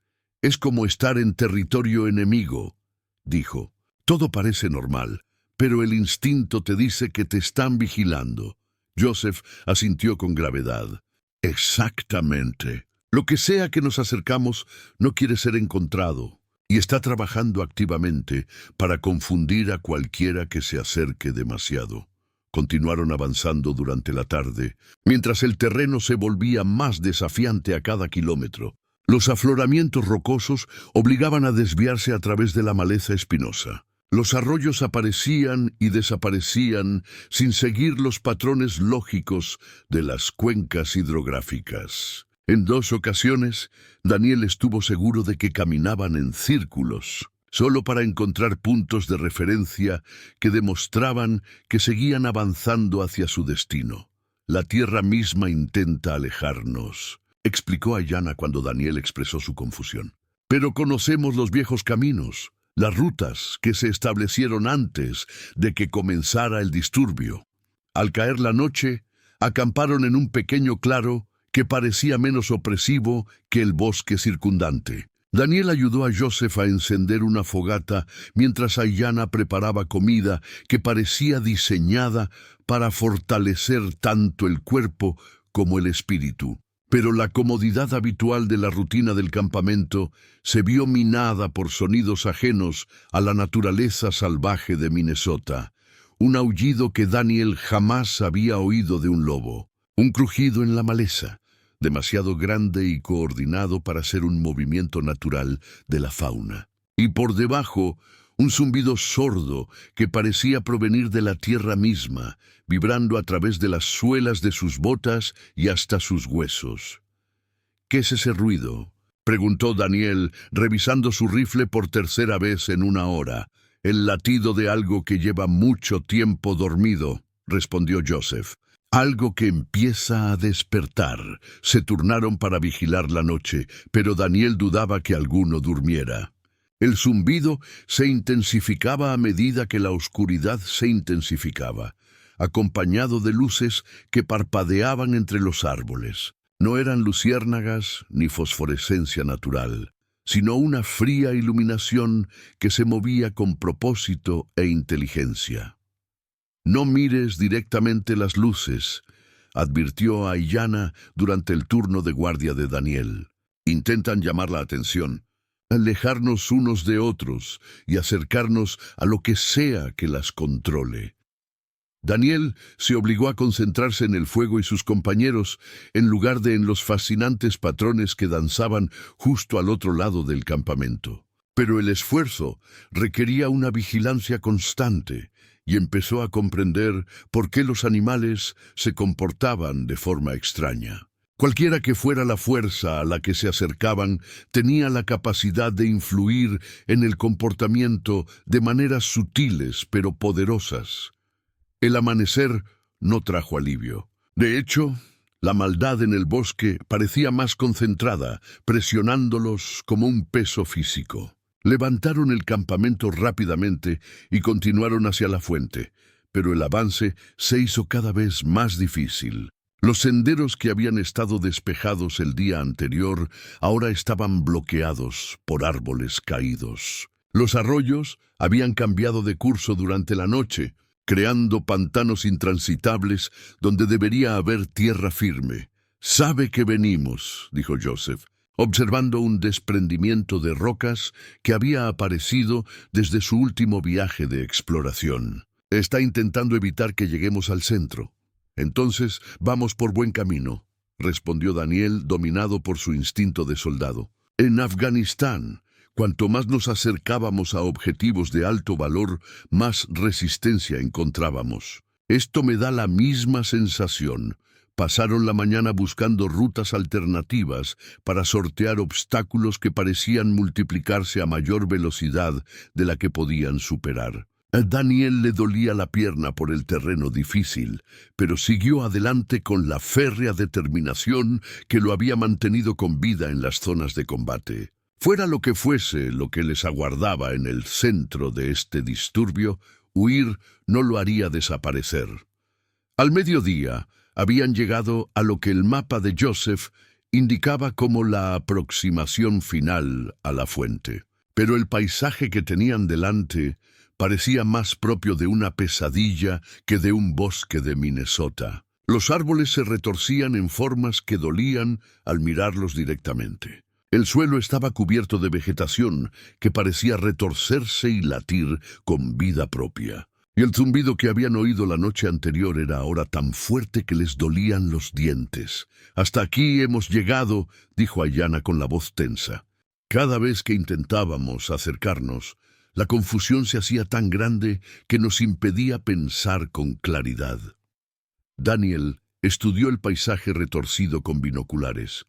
«Es como estar en territorio enemigo», dijo. «Todo parece normal, pero el instinto te dice que te están vigilando. Joseph asintió con gravedad. Exactamente. Lo que sea que nos acercamos no quiere ser encontrado y está trabajando activamente para confundir a cualquiera que se acerque demasiado. Continuaron avanzando durante la tarde, mientras el terreno se volvía más desafiante a cada kilómetro. Los afloramientos rocosos obligaban a desviarse a través de la maleza espinosa. Los arroyos aparecían y desaparecían sin seguir los patrones lógicos de las cuencas hidrográficas. En 2 ocasiones, Daniel estuvo seguro de que caminaban en círculos, solo para encontrar puntos de referencia que demostraban que seguían avanzando hacia su destino. La tierra misma intenta alejarnos, explicó Ayanna cuando Daniel expresó su confusión. Pero conocemos los viejos caminos, las rutas que se establecieron antes de que comenzara el disturbio. Al caer la noche, acamparon en un pequeño claro que parecía menos opresivo que el bosque circundante. Daniel ayudó a Joseph a encender una fogata mientras Ayanna preparaba comida que parecía diseñada para fortalecer tanto el cuerpo como el espíritu. Pero la comodidad habitual de la rutina del campamento se vio minada por sonidos ajenos a la naturaleza salvaje de Minnesota. Un aullido que Daniel jamás había oído de un lobo. Un crujido en la maleza, demasiado grande y coordinado para ser un movimiento natural de la fauna. Y por debajo, un zumbido sordo que parecía provenir de la tierra misma, vibrando a través de las suelas de sus botas y hasta sus huesos. ¿Qué es ese ruido?, preguntó Daniel, revisando su rifle por tercera vez en una hora. El latido de algo que lleva mucho tiempo dormido, respondió Joseph. Algo que empieza a despertar. Se turnaron para vigilar la noche, pero Daniel dudaba que alguno durmiera. El zumbido se intensificaba a medida que la oscuridad se intensificaba, acompañado de luces que parpadeaban entre los árboles. No eran luciérnagas ni fosforescencia natural, sino una fría iluminación que se movía con propósito e inteligencia. «No mires directamente las luces», advirtió a Ayanna durante el turno de guardia de Daniel. «Intentan llamar la atención, alejarnos unos de otros y acercarnos a lo que sea que las controle». Daniel se obligó a concentrarse en el fuego y sus compañeros, en lugar de en los fascinantes patrones que danzaban justo al otro lado del campamento. Pero el esfuerzo requería una vigilancia constante, y empezó a comprender por qué los animales se comportaban de forma extraña. Cualquiera que fuera la fuerza a la que se acercaban, tenía la capacidad de influir en el comportamiento de maneras sutiles pero poderosas. El amanecer no trajo alivio. De hecho, la maldad en el bosque parecía más concentrada, presionándolos como un peso físico. Levantaron el campamento rápidamente y continuaron hacia la fuente, pero el avance se hizo cada vez más difícil. Los senderos que habían estado despejados el día anterior ahora estaban bloqueados por árboles caídos. Los arroyos habían cambiado de curso durante la noche, creando pantanos intransitables donde debería haber tierra firme. «Sabe que venimos», dijo Joseph, observando un desprendimiento de rocas que había aparecido desde su último viaje de exploración. «Está intentando evitar que lleguemos al centro. Entonces vamos por buen camino», respondió Daniel, dominado por su instinto de soldado. «En Afganistán, cuanto más nos acercábamos a objetivos de alto valor, más resistencia encontrábamos. Esto me da la misma sensación». Pasaron la mañana buscando rutas alternativas para sortear obstáculos que parecían multiplicarse a mayor velocidad de la que podían superar. A Daniel le dolía la pierna por el terreno difícil, pero siguió adelante con la férrea determinación que lo había mantenido con vida en las zonas de combate. Fuera lo que fuese lo que les aguardaba en el centro de este disturbio, huir no lo haría desaparecer. Al mediodía, habían llegado a lo que el mapa de Joseph indicaba como la aproximación final a la fuente. Pero el paisaje que tenían delante parecía más propio de una pesadilla que de un bosque de Minnesota. Los árboles se retorcían en formas que dolían al mirarlos directamente. El suelo estaba cubierto de vegetación que parecía retorcerse y latir con vida propia. Y el zumbido que habían oído la noche anterior era ahora tan fuerte que les dolían los dientes. «Hasta aquí hemos llegado», dijo Ayanna con la voz tensa. Cada vez que intentábamos acercarnos, la confusión se hacía tan grande que nos impedía pensar con claridad. Daniel estudió el paisaje retorcido con binoculares.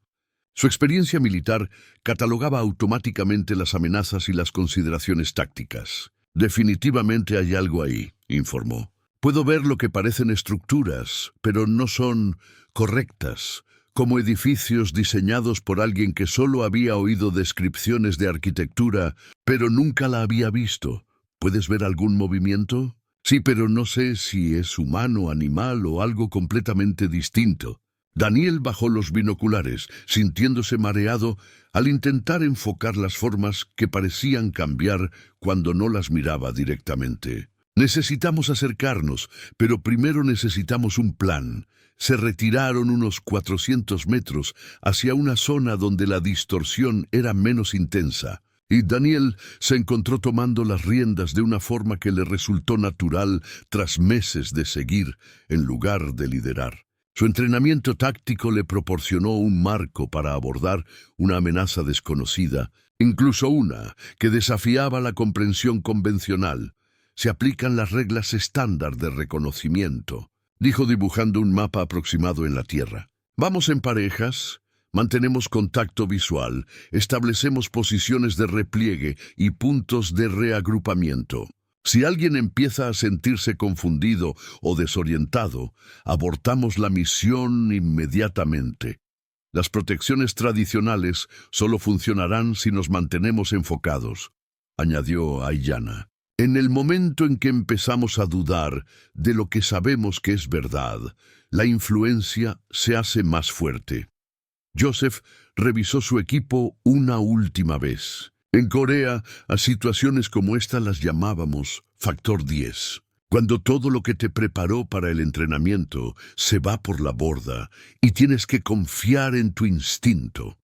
Su experiencia militar catalogaba automáticamente las amenazas y las consideraciones tácticas. «Definitivamente hay algo ahí», informó. «Puedo ver lo que parecen estructuras, pero no son correctas, como edificios diseñados por alguien que solo había oído descripciones de arquitectura, pero nunca la había visto. ¿Puedes ver algún movimiento?» «Sí, pero no sé si es humano, animal o algo completamente distinto». Daniel bajó los binoculares, sintiéndose mareado al intentar enfocar las formas que parecían cambiar cuando no las miraba directamente. «Necesitamos acercarnos, pero primero necesitamos un plan». Se retiraron unos 400 metros hacia una zona donde la distorsión era menos intensa, y Daniel se encontró tomando las riendas de una forma que le resultó natural tras meses de seguir en lugar de liderar. Su entrenamiento táctico le proporcionó un marco para abordar una amenaza desconocida, incluso una que desafiaba la comprensión convencional. «Se aplican las reglas estándar de reconocimiento», dijo dibujando un mapa aproximado en la tierra. «Vamos en parejas, mantenemos contacto visual, establecemos posiciones de repliegue y puntos de reagrupamiento. Si alguien empieza a sentirse confundido o desorientado, abortamos la misión inmediatamente. Las protecciones tradicionales solo funcionarán si nos mantenemos enfocados», añadió Ayanna. «En el momento en que empezamos a dudar de lo que sabemos que es verdad, la influencia se hace más fuerte». Joseph revisó su equipo una última vez. En Corea, a situaciones como esta las llamábamos factor 10. Cuando todo lo que te preparó para el entrenamiento se va por la borda y tienes que confiar en tu instinto.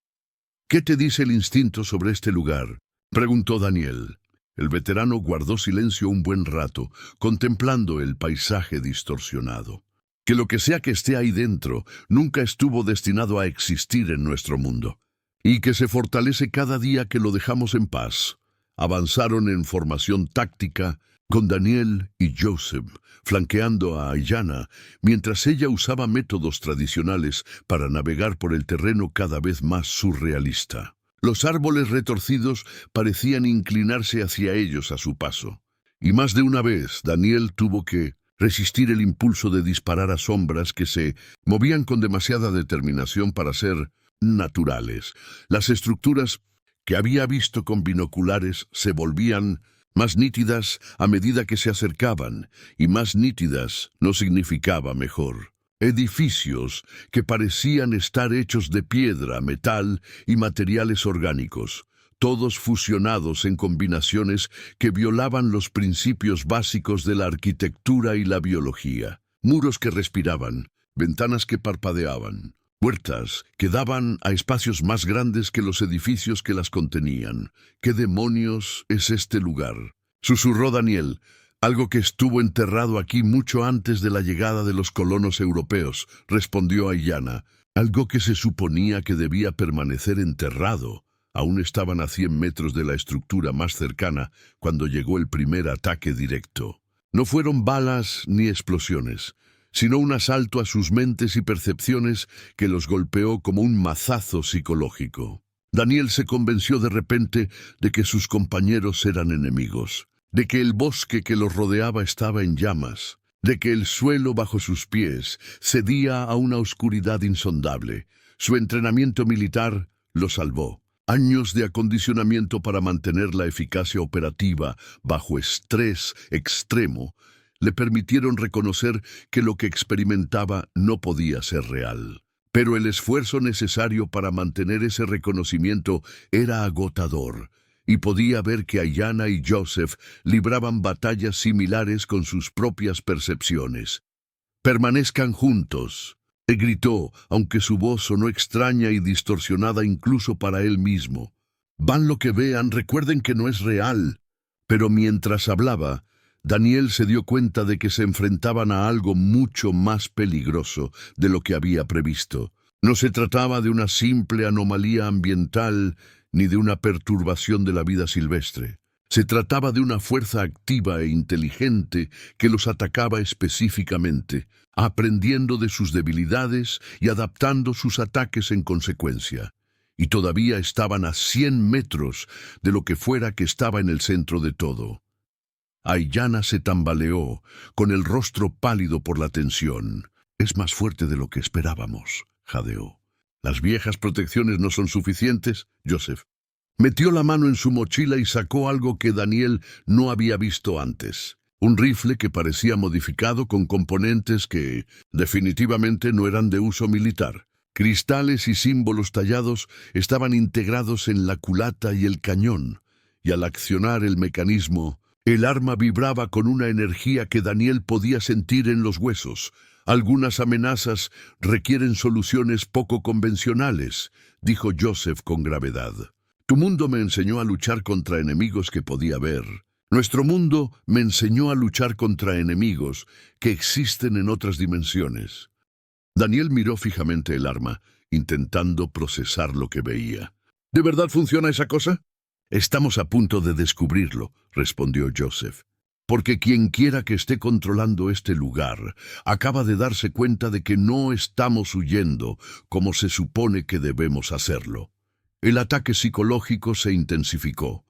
«¿Qué te dice el instinto sobre este lugar?», preguntó Daniel. El veterano guardó silencio un buen rato, contemplando el paisaje distorsionado. «Que lo que sea que esté ahí dentro nunca estuvo destinado a existir en nuestro mundo, y que se fortalece cada día que lo dejamos en paz». Avanzaron en formación táctica, con Daniel y Joseph flanqueando a Ayanna, mientras ella usaba métodos tradicionales para navegar por el terreno cada vez más surrealista. Los árboles retorcidos parecían inclinarse hacia ellos a su paso, y más de una vez Daniel tuvo que resistir el impulso de disparar a sombras que se movían con demasiada determinación para ser naturales. Las estructuras que había visto con binoculares se volvían más nítidas a medida que se acercaban, y más nítidas no significaba mejor. Edificios que parecían estar hechos de piedra, metal y materiales orgánicos, todos fusionados en combinaciones que violaban los principios básicos de la arquitectura y la biología. Muros que respiraban, ventanas que parpadeaban, puertas que daban a espacios más grandes que los edificios que las contenían. «¿Qué demonios es este lugar?», susurró Daniel. «Algo que estuvo enterrado aquí mucho antes de la llegada de los colonos europeos», respondió Ayanna. «Algo que se suponía que debía permanecer enterrado». Aún estaban a 100 metros de la estructura más cercana cuando llegó el primer ataque directo. No fueron balas ni explosiones, sino un asalto a sus mentes y percepciones que los golpeó como un mazazo psicológico. Daniel se convenció de repente de que sus compañeros eran enemigos, de que el bosque que los rodeaba estaba en llamas, de que el suelo bajo sus pies cedía a una oscuridad insondable. Su entrenamiento militar lo salvó. Años de acondicionamiento para mantener la eficacia operativa bajo estrés extremo le permitieron reconocer que lo que experimentaba no podía ser real. Pero el esfuerzo necesario para mantener ese reconocimiento era agotador. y podía ver que Ayanna y Joseph libraban batallas similares con sus propias percepciones. «Permanezcan juntos», gritó, aunque su voz sonó extraña y distorsionada incluso para él mismo. «Van lo que vean, recuerden que no es real». Pero mientras hablaba, Daniel se dio cuenta de que se enfrentaban a algo mucho más peligroso de lo que había previsto. No se trataba de una simple anomalía ambiental ni de una perturbación de la vida silvestre. Se trataba de una fuerza activa e inteligente que los atacaba específicamente, aprendiendo de sus debilidades y adaptando sus ataques en consecuencia. Y todavía estaban a 100 metros de lo que fuera que estaba en el centro de todo. Ayanna se tambaleó, con el rostro pálido por la tensión. «Es más fuerte de lo que esperábamos», jadeó. «¿Las viejas protecciones no son suficientes, Joseph?» Metió la mano en su mochila y sacó algo que Daniel no había visto antes. Un rifle que parecía modificado con componentes que definitivamente no eran de uso militar. Cristales y símbolos tallados estaban integrados en la culata y el cañón, y al accionar el mecanismo, el arma vibraba con una energía que Daniel podía sentir en los huesos. «Algunas amenazas requieren soluciones poco convencionales», dijo Joseph con gravedad. «Tu mundo me enseñó a luchar contra enemigos que podía ver. Nuestro mundo me enseñó a luchar contra enemigos que existen en otras dimensiones». Daniel miró fijamente el arma, intentando procesar lo que veía. «¿De verdad funciona esa cosa?» «Estamos a punto de descubrirlo», respondió Joseph. «Porque quien quiera que esté controlando este lugar acaba de darse cuenta de que no estamos huyendo como se supone que debemos hacerlo». El ataque psicológico se intensificó,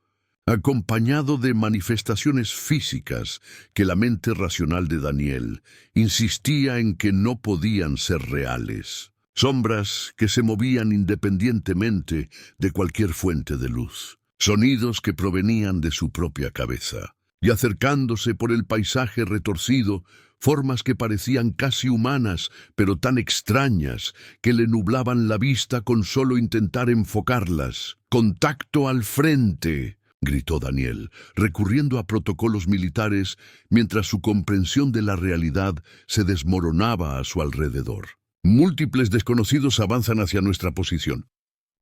acompañado de manifestaciones físicas que la mente racional de Daniel insistía en que no podían ser reales. Sombras que se movían independientemente de cualquier fuente de luz. Sonidos que provenían de su propia cabeza. Y acercándose por el paisaje retorcido, formas que parecían casi humanas, pero tan extrañas que le nublaban la vista con solo intentar enfocarlas. «¡Contacto al frente!», gritó Daniel, recurriendo a protocolos militares mientras su comprensión de la realidad se desmoronaba a su alrededor. «Múltiples desconocidos avanzan hacia nuestra posición».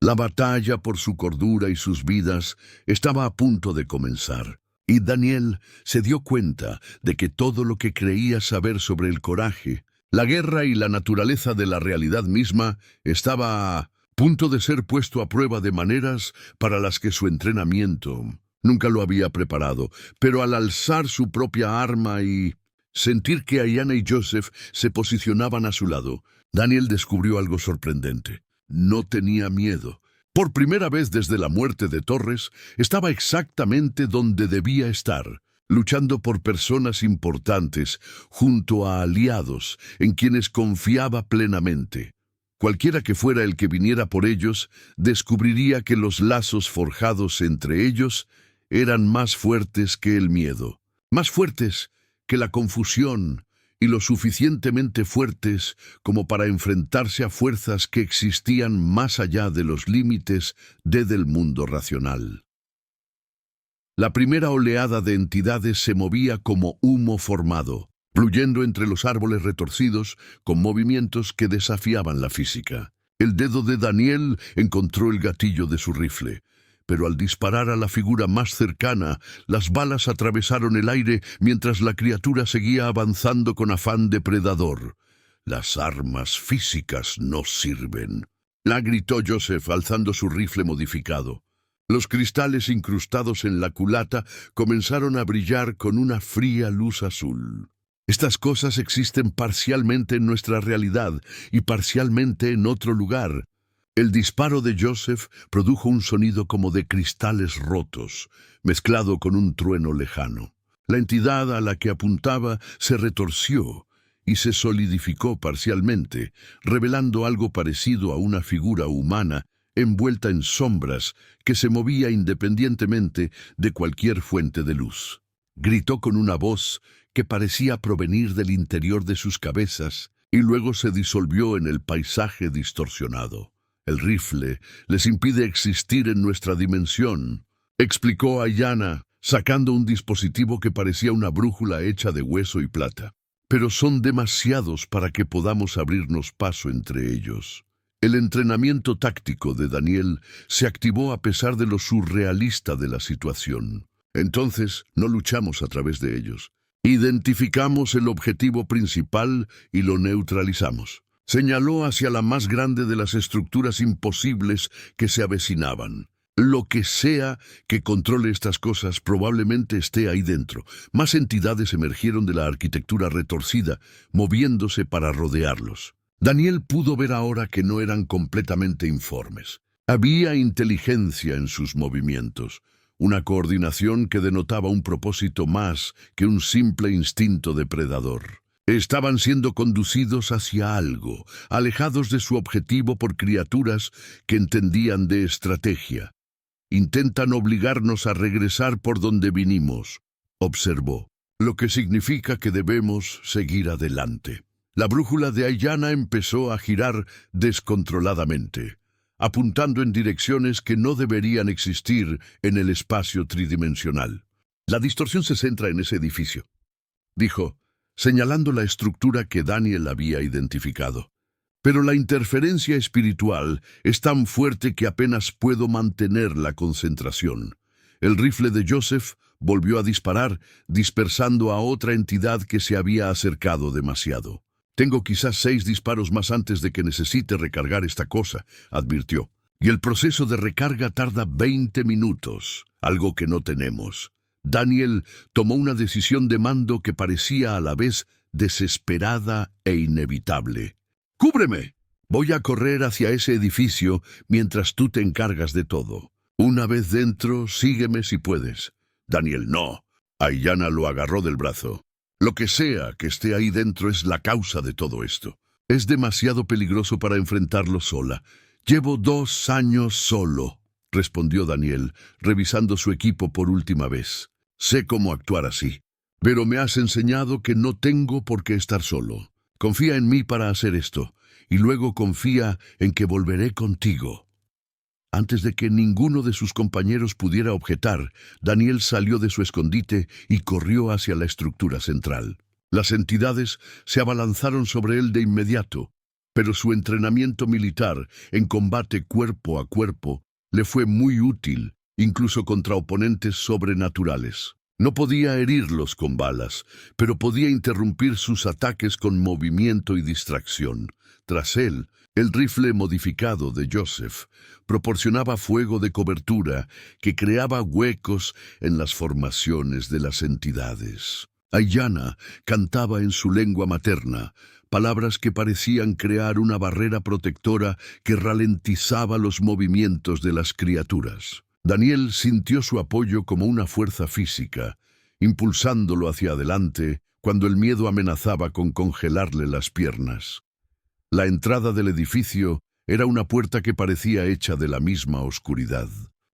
La batalla por su cordura y sus vidas estaba a punto de comenzar. Y Daniel se dio cuenta de que todo lo que creía saber sobre el coraje, la guerra y la naturaleza de la realidad misma estaba a punto de ser puesto a prueba de maneras para las que su entrenamiento nunca lo había preparado. Pero al alzar su propia arma y sentir que Ayanna y Joseph se posicionaban a su lado, Daniel descubrió algo sorprendente. No tenía miedo. Por primera vez desde la muerte de Torres, estaba exactamente donde debía estar, luchando por personas importantes, junto a aliados en quienes confiaba plenamente. Cualquiera que fuera el que viniera por ellos, descubriría que los lazos forjados entre ellos eran más fuertes que el miedo, más fuertes que la confusión, y lo suficientemente fuertes como para enfrentarse a fuerzas que existían más allá de los límites del mundo racional. La primera oleada de entidades se movía como humo formado, fluyendo entre los árboles retorcidos con movimientos que desafiaban la física. El dedo de Daniel encontró el gatillo de su rifle, pero al disparar a la figura más cercana, las balas atravesaron el aire mientras la criatura seguía avanzando con afán depredador. «Las armas físicas no sirven», la gritó Joseph alzando su rifle modificado. Los cristales incrustados en la culata comenzaron a brillar con una fría luz azul. «Estas cosas existen parcialmente en nuestra realidad y parcialmente en otro lugar». El disparo de Joseph produjo un sonido como de cristales rotos, mezclado con un trueno lejano. La entidad a la que apuntaba se retorció y se solidificó parcialmente, revelando algo parecido a una figura humana envuelta en sombras que se movía independientemente de cualquier fuente de luz. Gritó con una voz que parecía provenir del interior de sus cabezas y luego se disolvió en el paisaje distorsionado. «El rifle les impide existir en nuestra dimensión», explicó Ayanna, sacando un dispositivo que parecía una brújula hecha de hueso y plata. Pero son demasiados para que podamos abrirnos paso entre ellos. El entrenamiento táctico de Daniel se activó a pesar de lo surrealista de la situación. Entonces, no luchamos a través de ellos. Identificamos el objetivo principal y lo neutralizamos. Señaló hacia la más grande de las estructuras imposibles que se avecinaban. Lo que sea que controle estas cosas probablemente esté ahí dentro. Más entidades emergieron de la arquitectura retorcida, moviéndose para rodearlos. Daniel pudo ver ahora que no eran completamente informes. Había inteligencia en sus movimientos, una coordinación que denotaba un propósito más que un simple instinto depredador. Estaban siendo conducidos hacia algo, alejados de su objetivo por criaturas que entendían de estrategia. Intentan obligarnos a regresar por donde vinimos, observó, lo que significa que debemos seguir adelante. La brújula de Ayanna empezó a girar descontroladamente, apuntando en direcciones que no deberían existir en el espacio tridimensional. La distorsión se centra en ese edificio, dijo, señalando la estructura que Daniel había identificado. Pero la interferencia espiritual es tan fuerte que apenas puedo mantener la concentración. El rifle de Joseph volvió a disparar, dispersando a otra entidad que se había acercado demasiado. Tengo quizás 6 disparos más antes de que necesite recargar esta cosa, advirtió. Y el proceso de recarga tarda 20 minutos, algo que no tenemos. Daniel tomó una decisión de mando que parecía a la vez desesperada e inevitable. ¡Cúbreme! Voy a correr hacia ese edificio mientras tú te encargas de todo. Una vez dentro, sígueme si puedes. Daniel, no. Ayanna lo agarró del brazo. Lo que sea que esté ahí dentro es la causa de todo esto. Es demasiado peligroso para enfrentarlo sola. Llevo 2 años solo, respondió Daniel, revisando su equipo por última vez. Sé cómo actuar así, pero me has enseñado que no tengo por qué estar solo. Confía en mí para hacer esto, y luego confía en que volveré contigo. Antes de que ninguno de sus compañeros pudiera objetar, Daniel salió de su escondite y corrió hacia la estructura central. Las entidades se abalanzaron sobre él de inmediato, pero su entrenamiento militar en combate cuerpo a cuerpo le fue muy útil, incluso contra oponentes sobrenaturales. No podía herirlos con balas, pero podía interrumpir sus ataques con movimiento y distracción. Tras él, el rifle modificado de Joseph proporcionaba fuego de cobertura que creaba huecos en las formaciones de las entidades. Ayanna cantaba en su lengua materna, palabras que parecían crear una barrera protectora que ralentizaba los movimientos de las criaturas. Daniel sintió su apoyo como una fuerza física, impulsándolo hacia adelante cuando el miedo amenazaba con congelarle las piernas. La entrada del edificio era una puerta que parecía hecha de la misma oscuridad.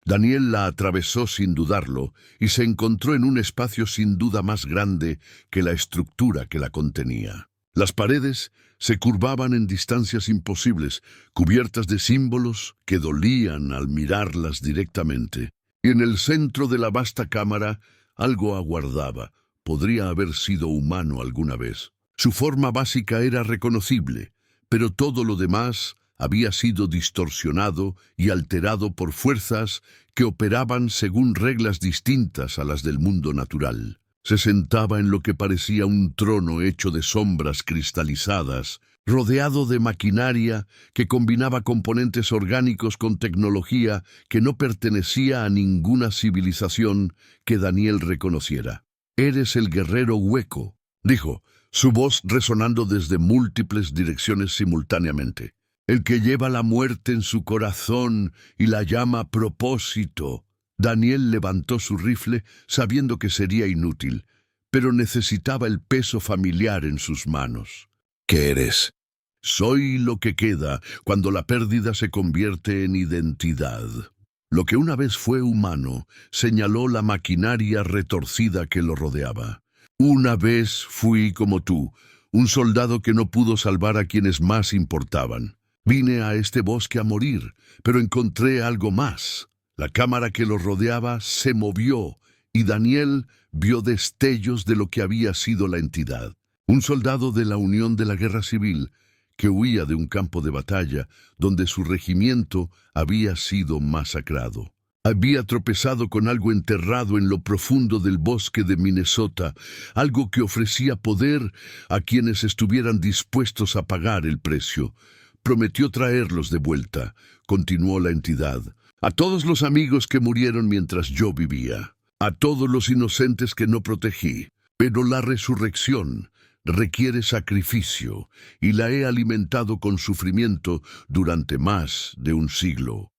Daniel la atravesó sin dudarlo y se encontró en un espacio sin duda más grande que la estructura que la contenía. Las paredes se curvaban en distancias imposibles, cubiertas de símbolos que dolían al mirarlas directamente. Y en el centro de la vasta cámara algo aguardaba. Podría haber sido humano alguna vez. Su forma básica era reconocible, pero todo lo demás había sido distorsionado y alterado por fuerzas que operaban según reglas distintas a las del mundo natural. Se sentaba en lo que parecía un trono hecho de sombras cristalizadas, rodeado de maquinaria que combinaba componentes orgánicos con tecnología que no pertenecía a ninguna civilización que Daniel reconociera. «Eres el guerrero hueco», dijo, su voz resonando desde múltiples direcciones simultáneamente. «El que lleva la muerte en su corazón y la llama propósito». Daniel levantó su rifle sabiendo que sería inútil, pero necesitaba el peso familiar en sus manos. «¿Qué eres?» «Soy lo que queda cuando la pérdida se convierte en identidad». Lo que una vez fue humano señaló la maquinaria retorcida que lo rodeaba. «Una vez fui como tú, un soldado que no pudo salvar a quienes más importaban. Vine a este bosque a morir, pero encontré algo más». La cámara que los rodeaba se movió y Daniel vio destellos de lo que había sido la entidad. Un soldado de la Unión de la Guerra Civil que huía de un campo de batalla donde su regimiento había sido masacrado. Había tropezado con algo enterrado en lo profundo del bosque de Minnesota, algo que ofrecía poder a quienes estuvieran dispuestos a pagar el precio. Prometió traerlos de vuelta, continuó la entidad. A todos los amigos que murieron mientras yo vivía, a todos los inocentes que no protegí, pero la resurrección requiere sacrificio y la he alimentado con sufrimiento durante más de un siglo.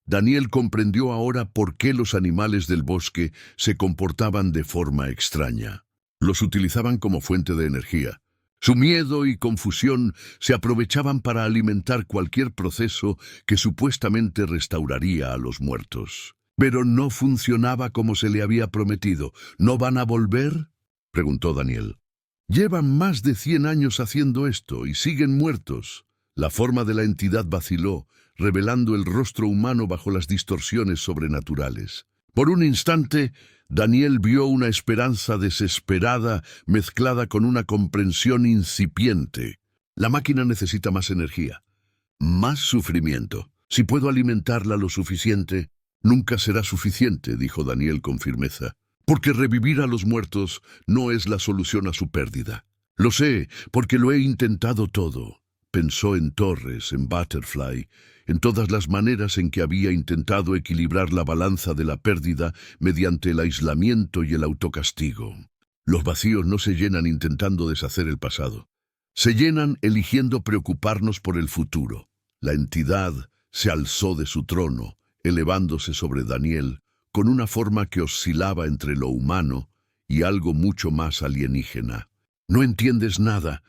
Daniel comprendió ahora por qué los animales del bosque se comportaban de forma extraña. Los utilizaban como fuente de energía. Su miedo y confusión se aprovechaban para alimentar cualquier proceso que supuestamente restauraría a los muertos. Pero no funcionaba como se le había prometido. ¿No van a volver?, preguntó Daniel. Llevan más de 100 años haciendo esto y siguen muertos. La forma de la entidad vaciló, revelando el rostro humano bajo las distorsiones sobrenaturales. Por un instante, Daniel vio una esperanza desesperada mezclada con una comprensión incipiente. La máquina necesita más energía, más sufrimiento. Si puedo alimentarla lo suficiente, nunca será suficiente, dijo Daniel con firmeza. Porque revivir a los muertos no es la solución a su pérdida. Lo sé, porque lo he intentado todo. Pensó en Torres, en Butterfly, en todas las maneras en que había intentado equilibrar la balanza de la pérdida mediante el aislamiento y el autocastigo. Los vacíos no se llenan intentando deshacer el pasado. Se llenan eligiendo preocuparnos por el futuro. La entidad se alzó de su trono, elevándose sobre Daniel, con una forma que oscilaba entre lo humano y algo mucho más alienígena. No entiendes nada.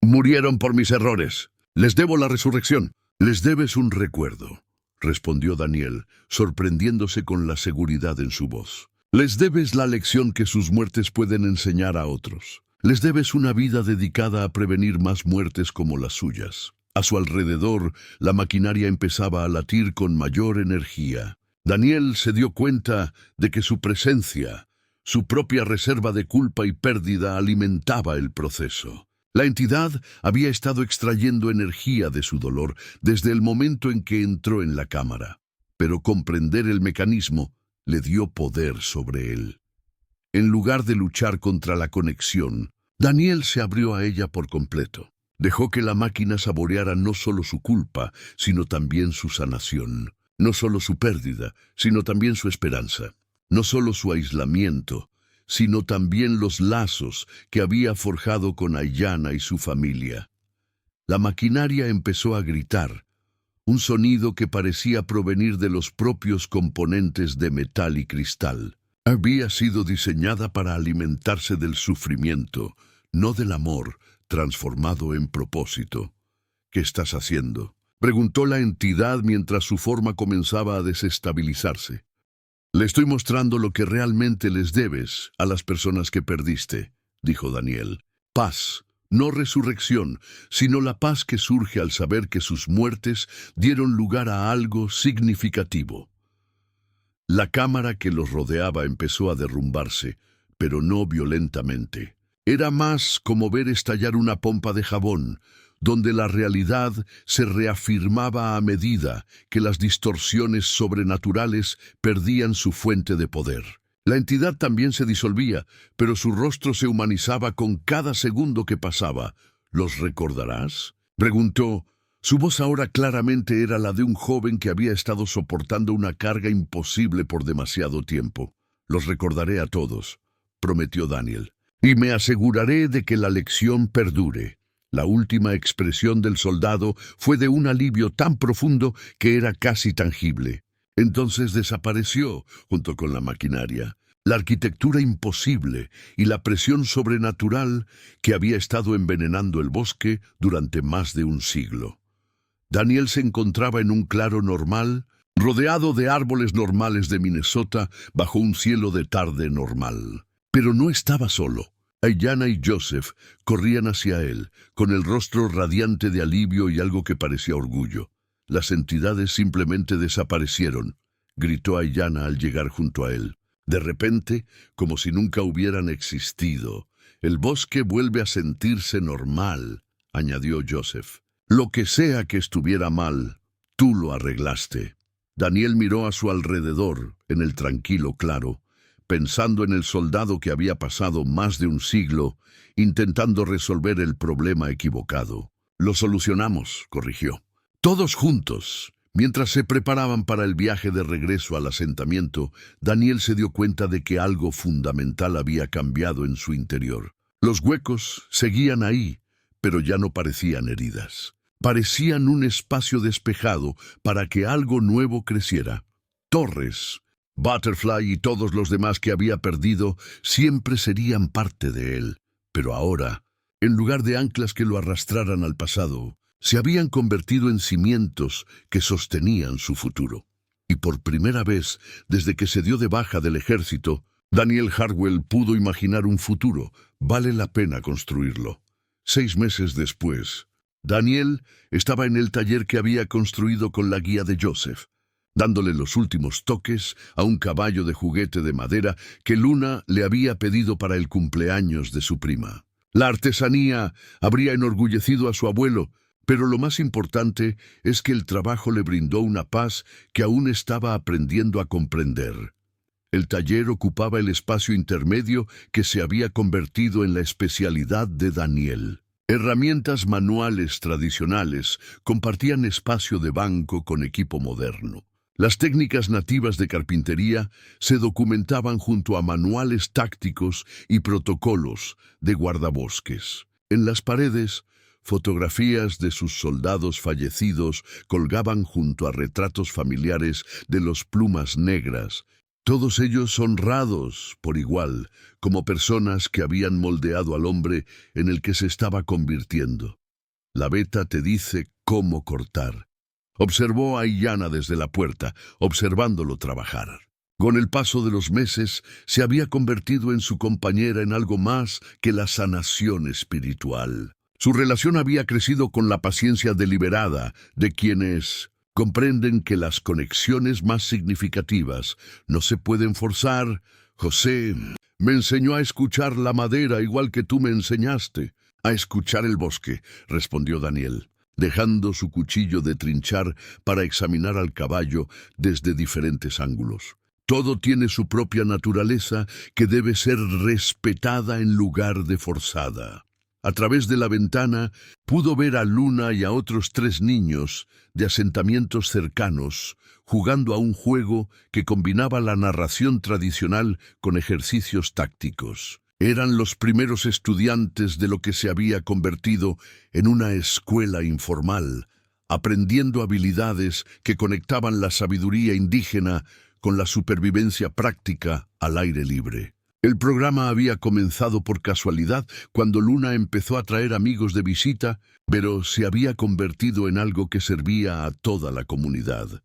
Murieron por mis errores. Les debo la resurrección. Les debes un recuerdo, respondió Daniel, sorprendiéndose con la seguridad en su voz. Les debes la lección que sus muertes pueden enseñar a otros. Les debes una vida dedicada a prevenir más muertes como las suyas. A su alrededor, la maquinaria empezaba a latir con mayor energía. Daniel se dio cuenta de que su presencia, su propia reserva de culpa y pérdida, alimentaba el proceso. La entidad había estado extrayendo energía de su dolor desde el momento en que entró en la cámara, pero comprender el mecanismo le dio poder sobre él. En lugar de luchar contra la conexión, Daniel se abrió a ella por completo. Dejó que la máquina saboreara no solo su culpa, sino también su sanación. No solo su pérdida, sino también su esperanza. No solo su aislamiento, sino también los lazos que había forjado con Ayanna y su familia. La maquinaria empezó a gritar, un sonido que parecía provenir de los propios componentes de metal y cristal. Había sido diseñada para alimentarse del sufrimiento, no del amor, transformado en propósito. ¿Qué estás haciendo?, preguntó la entidad mientras su forma comenzaba a desestabilizarse. Le estoy mostrando lo que realmente les debes a las personas que perdiste, dijo Daniel. Paz, no resurrección, sino la paz que surge al saber que sus muertes dieron lugar a algo significativo. La cámara que los rodeaba empezó a derrumbarse, pero no violentamente. Era más como ver estallar una pompa de jabón, donde la realidad se reafirmaba a medida que las distorsiones sobrenaturales perdían su fuente de poder. La entidad también se disolvía, pero su rostro se humanizaba con cada segundo que pasaba. ¿Los recordarás?, preguntó. Su voz ahora claramente era la de un joven que había estado soportando una carga imposible por demasiado tiempo. Los recordaré a todos, prometió Daniel, y me aseguraré de que la lección perdure. La última expresión del soldado fue de un alivio tan profundo que era casi tangible. Entonces desapareció, junto con la maquinaria, la arquitectura imposible y la presión sobrenatural que había estado envenenando el bosque durante más de un siglo. Daniel se encontraba en un claro normal, rodeado de árboles normales de Minnesota, bajo un cielo de tarde normal. Pero no estaba solo. Ayanna y Joseph corrían hacia él, con el rostro radiante de alivio y algo que parecía orgullo. Las entidades simplemente desaparecieron, gritó Aiyana al llegar junto a él. De repente, como si nunca hubieran existido, el bosque vuelve a sentirse normal, añadió Joseph. Lo que sea que estuviera mal, tú lo arreglaste. Daniel miró a su alrededor, en el tranquilo claro, pensando en el soldado que había pasado más de un siglo intentando resolver el problema equivocado. Lo solucionamos, corrigió. Todos juntos. Mientras se preparaban para el viaje de regreso al asentamiento, Daniel se dio cuenta de que algo fundamental había cambiado en su interior. Los huecos seguían ahí, pero ya no parecían heridas. Parecían un espacio despejado para que algo nuevo creciera. Torres, Butterfly y todos los demás que había perdido siempre serían parte de él. Pero ahora, en lugar de anclas que lo arrastraran al pasado, se habían convertido en cimientos que sostenían su futuro. Y por primera vez, desde que se dio de baja del ejército, Daniel Hartwell pudo imaginar un futuro. Vale la pena construirlo. 6 meses después, Daniel estaba en el taller que había construido con la guía de Joseph, dándole los últimos toques a un caballo de juguete de madera que Luna le había pedido para el cumpleaños de su prima. La artesanía habría enorgullecido a su abuelo, pero lo más importante es que el trabajo le brindó una paz que aún estaba aprendiendo a comprender. El taller ocupaba el espacio intermedio que se había convertido en la especialidad de Daniel. Herramientas manuales tradicionales compartían espacio de banco con equipo moderno. Las técnicas nativas de carpintería se documentaban junto a manuales tácticos y protocolos de guardabosques. En las paredes, fotografías de sus soldados fallecidos colgaban junto a retratos familiares de los Plumas Negras, todos ellos honrados por igual, como personas que habían moldeado al hombre en el que se estaba convirtiendo. La beta te dice cómo cortar. Observó a Aiyana desde la puerta, observándolo trabajar. Con el paso de los meses, se había convertido en su compañera en algo más que la sanación espiritual. Su relación había crecido con la paciencia deliberada de quienes comprenden que las conexiones más significativas no se pueden forzar. José me enseñó a escuchar la madera igual que tú me enseñaste a escuchar el bosque, respondió Daniel, dejando su cuchillo de trinchar para examinar al caballo desde diferentes ángulos. Todo tiene su propia naturaleza que debe ser respetada en lugar de forzada. A través de la ventana pudo ver a Luna y a otros 3 niños de asentamientos cercanos jugando a un juego que combinaba la narración tradicional con ejercicios tácticos. Eran los primeros estudiantes de lo que se había convertido en una escuela informal, aprendiendo habilidades que conectaban la sabiduría indígena con la supervivencia práctica al aire libre. El programa había comenzado por casualidad cuando Luna empezó a traer amigos de visita, pero se había convertido en algo que servía a toda la comunidad.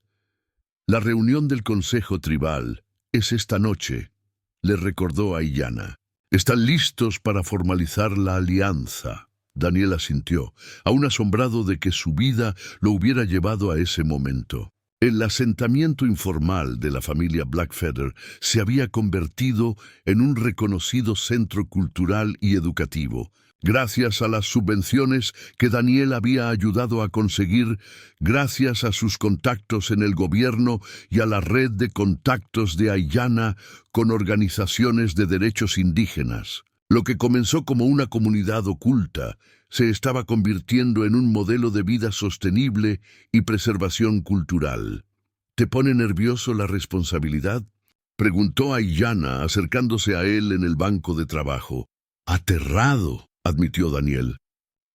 La reunión del Consejo Tribal es esta noche, le recordó a Aiyana. ¿Están listos para formalizar la alianza? Daniel asintió, aún asombrado de que su vida lo hubiera llevado a ese momento. El asentamiento informal de la familia Blackfeather se había convertido en un reconocido centro cultural y educativo, gracias a las subvenciones que Daniel había ayudado a conseguir, gracias a sus contactos en el gobierno y a la red de contactos de Aiyana con organizaciones de derechos indígenas. Lo que comenzó como una comunidad oculta se estaba convirtiendo en un modelo de vida sostenible y preservación cultural. ¿Te pone nervioso la responsabilidad?, preguntó Aiyana, acercándose a él en el banco de trabajo. Aterrado, admitió Daniel.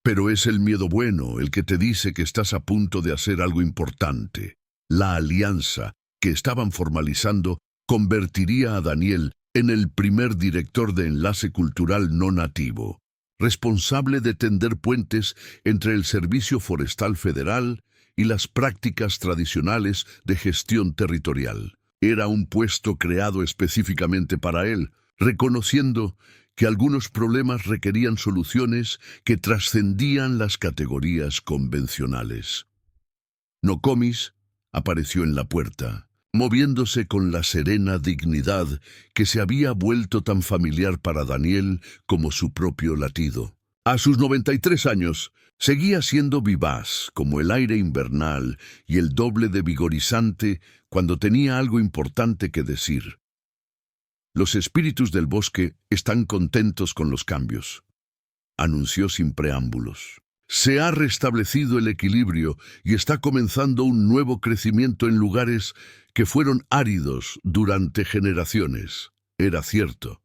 Pero es el miedo bueno el que te dice que estás a punto de hacer algo importante. La alianza que estaban formalizando convertiría a Daniel en el primer director de enlace cultural no nativo, responsable de tender puentes entre el Servicio Forestal Federal y las prácticas tradicionales de gestión territorial. Era un puesto creado específicamente para él, reconociendo que algunos problemas requerían soluciones que trascendían las categorías convencionales. Nokomis apareció en la puerta, moviéndose con la serena dignidad que se había vuelto tan familiar para Daniel como su propio latido. A sus 93 años, seguía siendo vivaz como el aire invernal y el doble de vigorizante cuando tenía algo importante que decir. Los espíritus del bosque están contentos con los cambios, anunció sin preámbulos. Se ha restablecido el equilibrio y está comenzando un nuevo crecimiento en lugares que fueron áridos durante generaciones. Era cierto.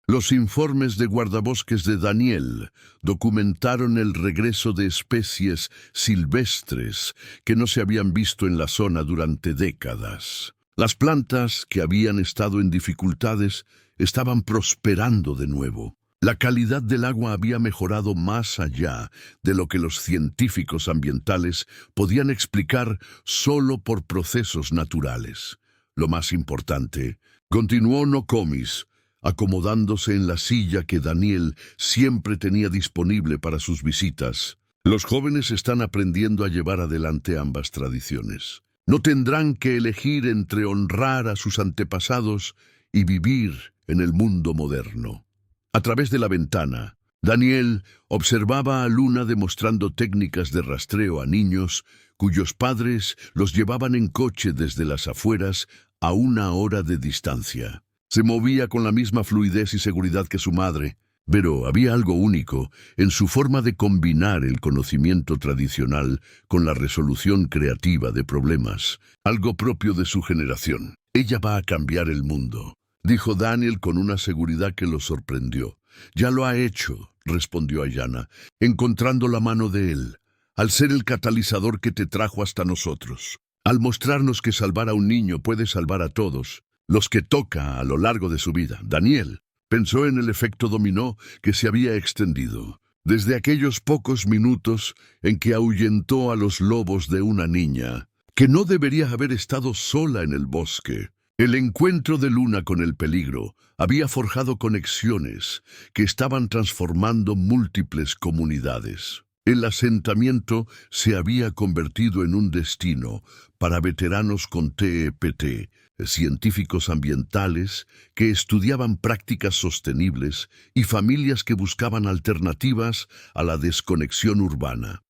Los informes de guardabosques de Daniel documentaron el regreso de especies silvestres que no se habían visto en la zona durante décadas. Las plantas que habían estado en dificultades estaban prosperando de nuevo. La calidad del agua había mejorado más allá de lo que los científicos ambientales podían explicar solo por procesos naturales. Lo más importante, continuó Nokomis, acomodándose en la silla que Daniel siempre tenía disponible para sus visitas. Los jóvenes están aprendiendo a llevar adelante ambas tradiciones. No tendrán que elegir entre honrar a sus antepasados y vivir en el mundo moderno. A través de la ventana, Daniel observaba a Luna demostrando técnicas de rastreo a niños cuyos padres los llevaban en coche desde las afueras a 1 hora de distancia. Se movía con la misma fluidez y seguridad que su madre, pero había algo único en su forma de combinar el conocimiento tradicional con la resolución creativa de problemas, algo propio de su generación. Ella va a cambiar el mundo, dijo Daniel con una seguridad que lo sorprendió. Ya lo ha hecho, respondió Ayanna, encontrando la mano de él, al ser el catalizador que te trajo hasta nosotros. Al mostrarnos que salvar a un niño puede salvar a todos, los que toca a lo largo de su vida. Daniel pensó en el efecto dominó que se había extendido, desde aquellos pocos minutos en que ahuyentó a los lobos de una niña, que no debería haber estado sola en el bosque. El encuentro de Luna con el peligro había forjado conexiones que estaban transformando múltiples comunidades. El asentamiento se había convertido en un destino para veteranos con TEPT, científicos ambientales que estudiaban prácticas sostenibles y familias que buscaban alternativas a la desconexión urbana.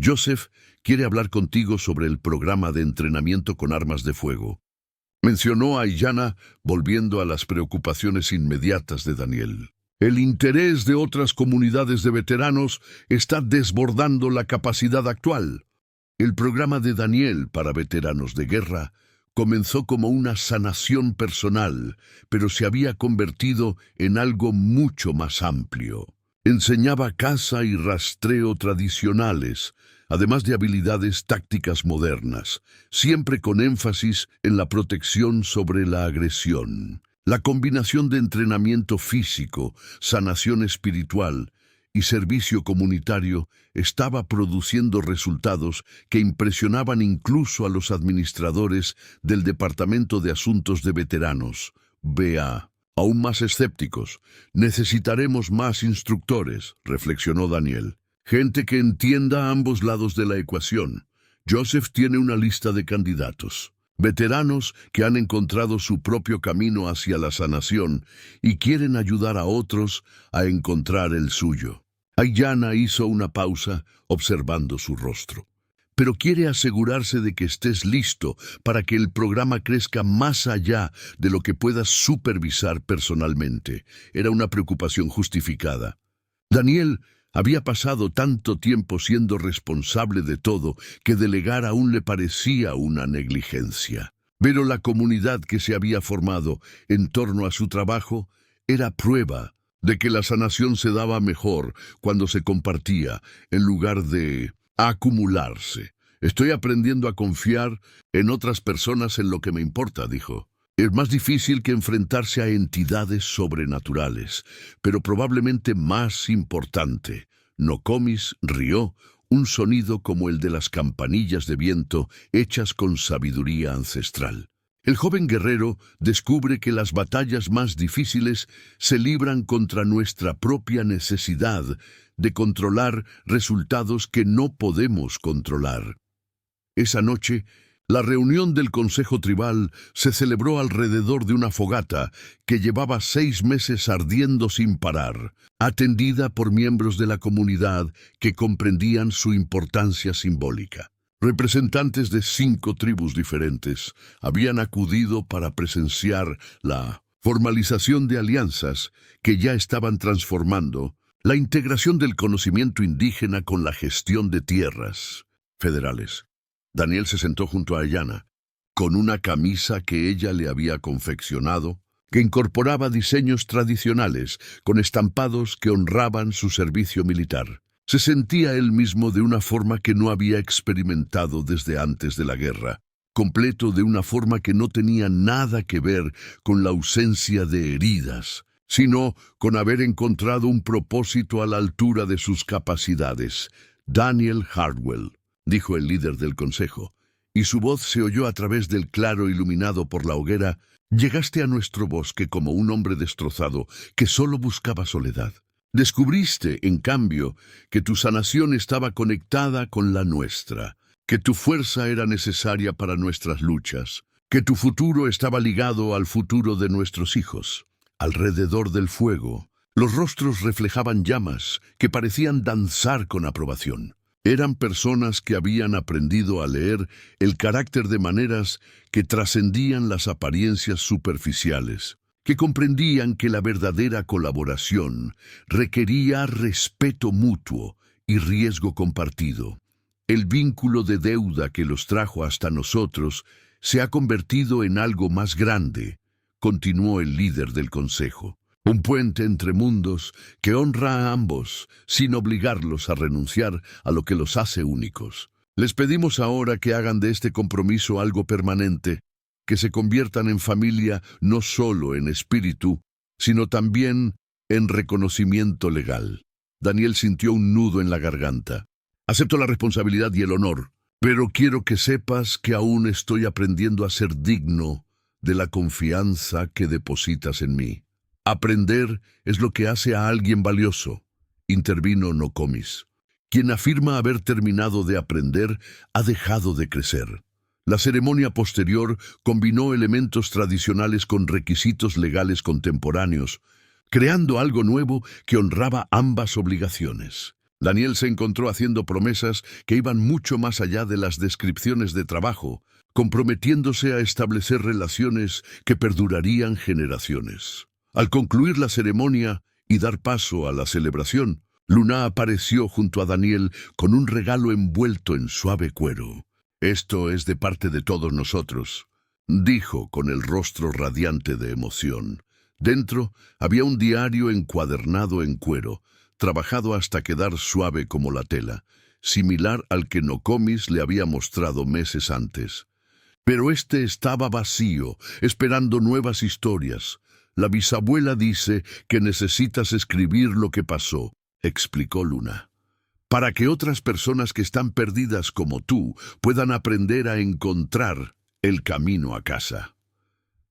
Joseph quiere hablar contigo sobre el programa de entrenamiento con armas de fuego, mencionó a Ayanna, volviendo a las preocupaciones inmediatas de Daniel. El interés de otras comunidades de veteranos está desbordando la capacidad actual. El programa de Daniel para veteranos de guerra comenzó como una sanación personal, pero se había convertido en algo mucho más amplio. Enseñaba caza y rastreo tradicionales, además de habilidades tácticas modernas, siempre con énfasis en la protección sobre la agresión. La combinación de entrenamiento físico, sanación espiritual y servicio comunitario estaba produciendo resultados que impresionaban incluso a los administradores del Departamento de Asuntos de Veteranos, BA. Aún más escépticos. Necesitaremos más instructores, reflexionó Daniel. Gente que entienda ambos lados de la ecuación. Joseph tiene una lista de candidatos. Veteranos que han encontrado su propio camino hacia la sanación y quieren ayudar a otros a encontrar el suyo. Ayanna hizo una pausa observando su rostro. Pero quiere asegurarse de que estés listo para que el programa crezca más allá de lo que puedas supervisar personalmente. Era una preocupación justificada. Daniel había pasado tanto tiempo siendo responsable de todo que delegar aún le parecía una negligencia. Pero la comunidad que se había formado en torno a su trabajo era prueba de que la sanación se daba mejor cuando se compartía en lugar de acumularse. Estoy aprendiendo a confiar en otras personas en lo que me importa, dijo. Es más difícil que enfrentarse a entidades sobrenaturales, pero probablemente más importante. Nokomis rió, un sonido como el de las campanillas de viento hechas con sabiduría ancestral. El joven guerrero descubre que las batallas más difíciles se libran contra nuestra propia necesidad de controlar resultados que no podemos controlar. Esa noche, La reunión del Consejo Tribal se celebró alrededor de una fogata que llevaba 6 meses ardiendo sin parar, atendida por miembros de la comunidad que comprendían su importancia simbólica. Representantes de 5 tribus diferentes habían acudido para presenciar la formalización de alianzas que ya estaban transformando la integración del conocimiento indígena con la gestión de tierras federales. Daniel se sentó junto a Ayanna, con una camisa que ella le había confeccionado, que incorporaba diseños tradicionales con estampados que honraban su servicio militar. Se sentía él mismo de una forma que no había experimentado desde antes de la guerra, completo de una forma que no tenía nada que ver con la ausencia de heridas, sino con haber encontrado un propósito a la altura de sus capacidades. Daniel Hardwell, dijo el líder del consejo, y su voz se oyó a través del claro iluminado por la hoguera. Llegaste a nuestro bosque como un hombre destrozado que solo buscaba soledad. Descubriste, en cambio, que tu sanación estaba conectada con la nuestra, que tu fuerza era necesaria para nuestras luchas, que tu futuro estaba ligado al futuro de nuestros hijos. Alrededor del fuego, los rostros reflejaban llamas que parecían danzar con aprobación. Eran personas que habían aprendido a leer el carácter de maneras que trascendían las apariencias superficiales, que comprendían que la verdadera colaboración requería respeto mutuo y riesgo compartido. El vínculo de deuda que los trajo hasta nosotros se ha convertido en algo más grande, continuó el líder del consejo. Un puente entre mundos que honra a ambos sin obligarlos a renunciar a lo que los hace únicos. Les pedimos ahora que hagan de este compromiso algo permanente, que se conviertan en familia no solo en espíritu, sino también en reconocimiento legal. Daniel sintió un nudo en la garganta. Acepto la responsabilidad y el honor, pero quiero que sepas que aún estoy aprendiendo a ser digno de la confianza que depositas en mí. Aprender es lo que hace a alguien valioso, intervino Nokomis. Quien afirma haber terminado de aprender ha dejado de crecer. La ceremonia posterior combinó elementos tradicionales con requisitos legales contemporáneos, creando algo nuevo que honraba ambas obligaciones. Daniel se encontró haciendo promesas que iban mucho más allá de las descripciones de trabajo, comprometiéndose a establecer relaciones que perdurarían generaciones. Al concluir la ceremonia y dar paso a la celebración, Luna apareció junto a Daniel con un regalo envuelto en suave cuero. «Esto es de parte de todos nosotros», dijo con el rostro radiante de emoción. Dentro había un diario encuadernado en cuero, trabajado hasta quedar suave como la tela, similar al que Nokomis le había mostrado meses antes. Pero este estaba vacío, esperando nuevas historias. «La bisabuela dice que necesitas escribir lo que pasó», explicó Luna, «para que otras personas que están perdidas como tú puedan aprender a encontrar el camino a casa».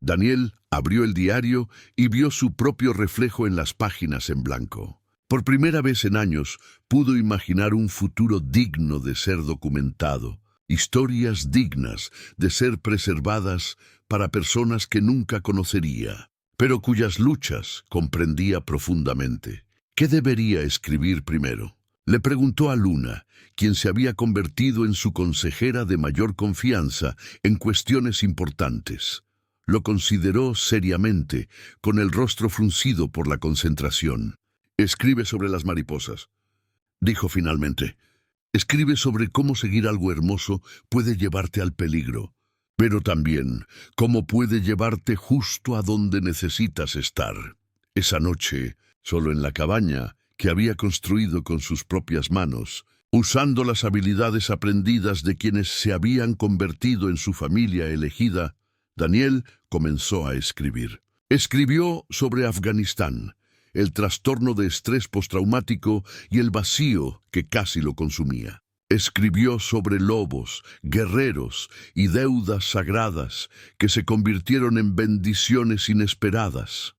Daniel abrió el diario y vio su propio reflejo en las páginas en blanco. Por primera vez en años pudo imaginar un futuro digno de ser documentado, historias dignas de ser preservadas para personas que nunca conocería, pero cuyas luchas comprendía profundamente. ¿Qué debería escribir primero? Le preguntó a Luna, quien se había convertido en su consejera de mayor confianza en cuestiones importantes. Lo consideró seriamente, con el rostro fruncido por la concentración. «Escribe sobre las mariposas», dijo finalmente. «Escribe sobre cómo seguir algo hermoso puede llevarte al peligro, pero también cómo puede llevarte justo a donde necesitas estar». Esa noche, solo en la cabaña que había construido con sus propias manos, usando las habilidades aprendidas de quienes se habían convertido en su familia elegida, Daniel comenzó a escribir. Escribió sobre Afganistán, el trastorno de estrés postraumático y el vacío que casi lo consumía. Escribió sobre lobos, guerreros y deudas sagradas que se convirtieron en bendiciones inesperadas.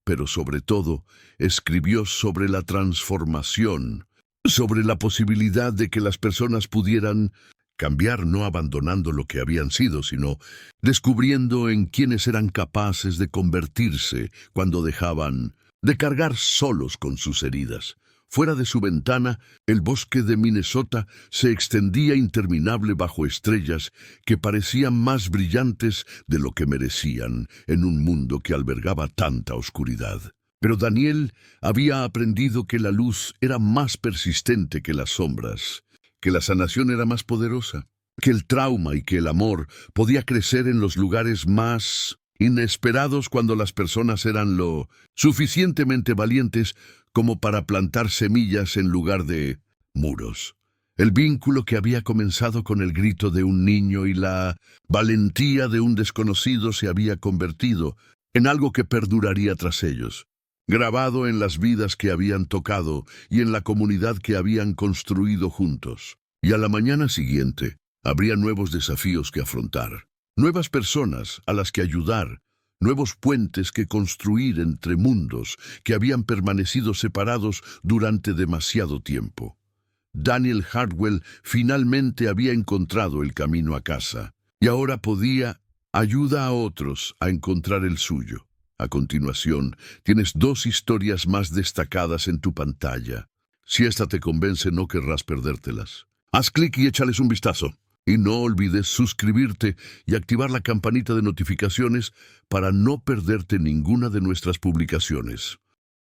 Pero sobre todo, escribió sobre la transformación, sobre la posibilidad de que las personas pudieran Cambiar no abandonando lo que habían sido, sino descubriendo en quiénes eran capaces de convertirse cuando dejaban de cargar solos con sus heridas. Fuera de su ventana, el bosque de Minnesota se extendía interminable bajo estrellas que parecían más brillantes de lo que merecían en un mundo que albergaba tanta oscuridad. Pero Daniel había aprendido que la luz era más persistente que las sombras, que la sanación era más poderosa, que el trauma y que el amor podía crecer en los lugares más inesperados cuando las personas eran lo suficientemente valientes como para plantar semillas en lugar de muros. El vínculo que había comenzado con el grito de un niño y la valentía de un desconocido se había convertido en algo que perduraría tras ellos, grabado en las vidas que habían tocado y en la comunidad que habían construido juntos. Y a la mañana siguiente habría nuevos desafíos que afrontar, nuevas personas a las que ayudar, nuevos puentes que construir entre mundos que habían permanecido separados durante demasiado tiempo. Daniel Hartwell finalmente había encontrado el camino a casa y ahora podía ayudar a otros a encontrar el suyo. A continuación, tienes 2 historias más destacadas en tu pantalla. Si esta te convence, no querrás perdértelas. Haz clic y échales un vistazo. Y no olvides suscribirte y activar la campanita de notificaciones para no perderte ninguna de nuestras publicaciones.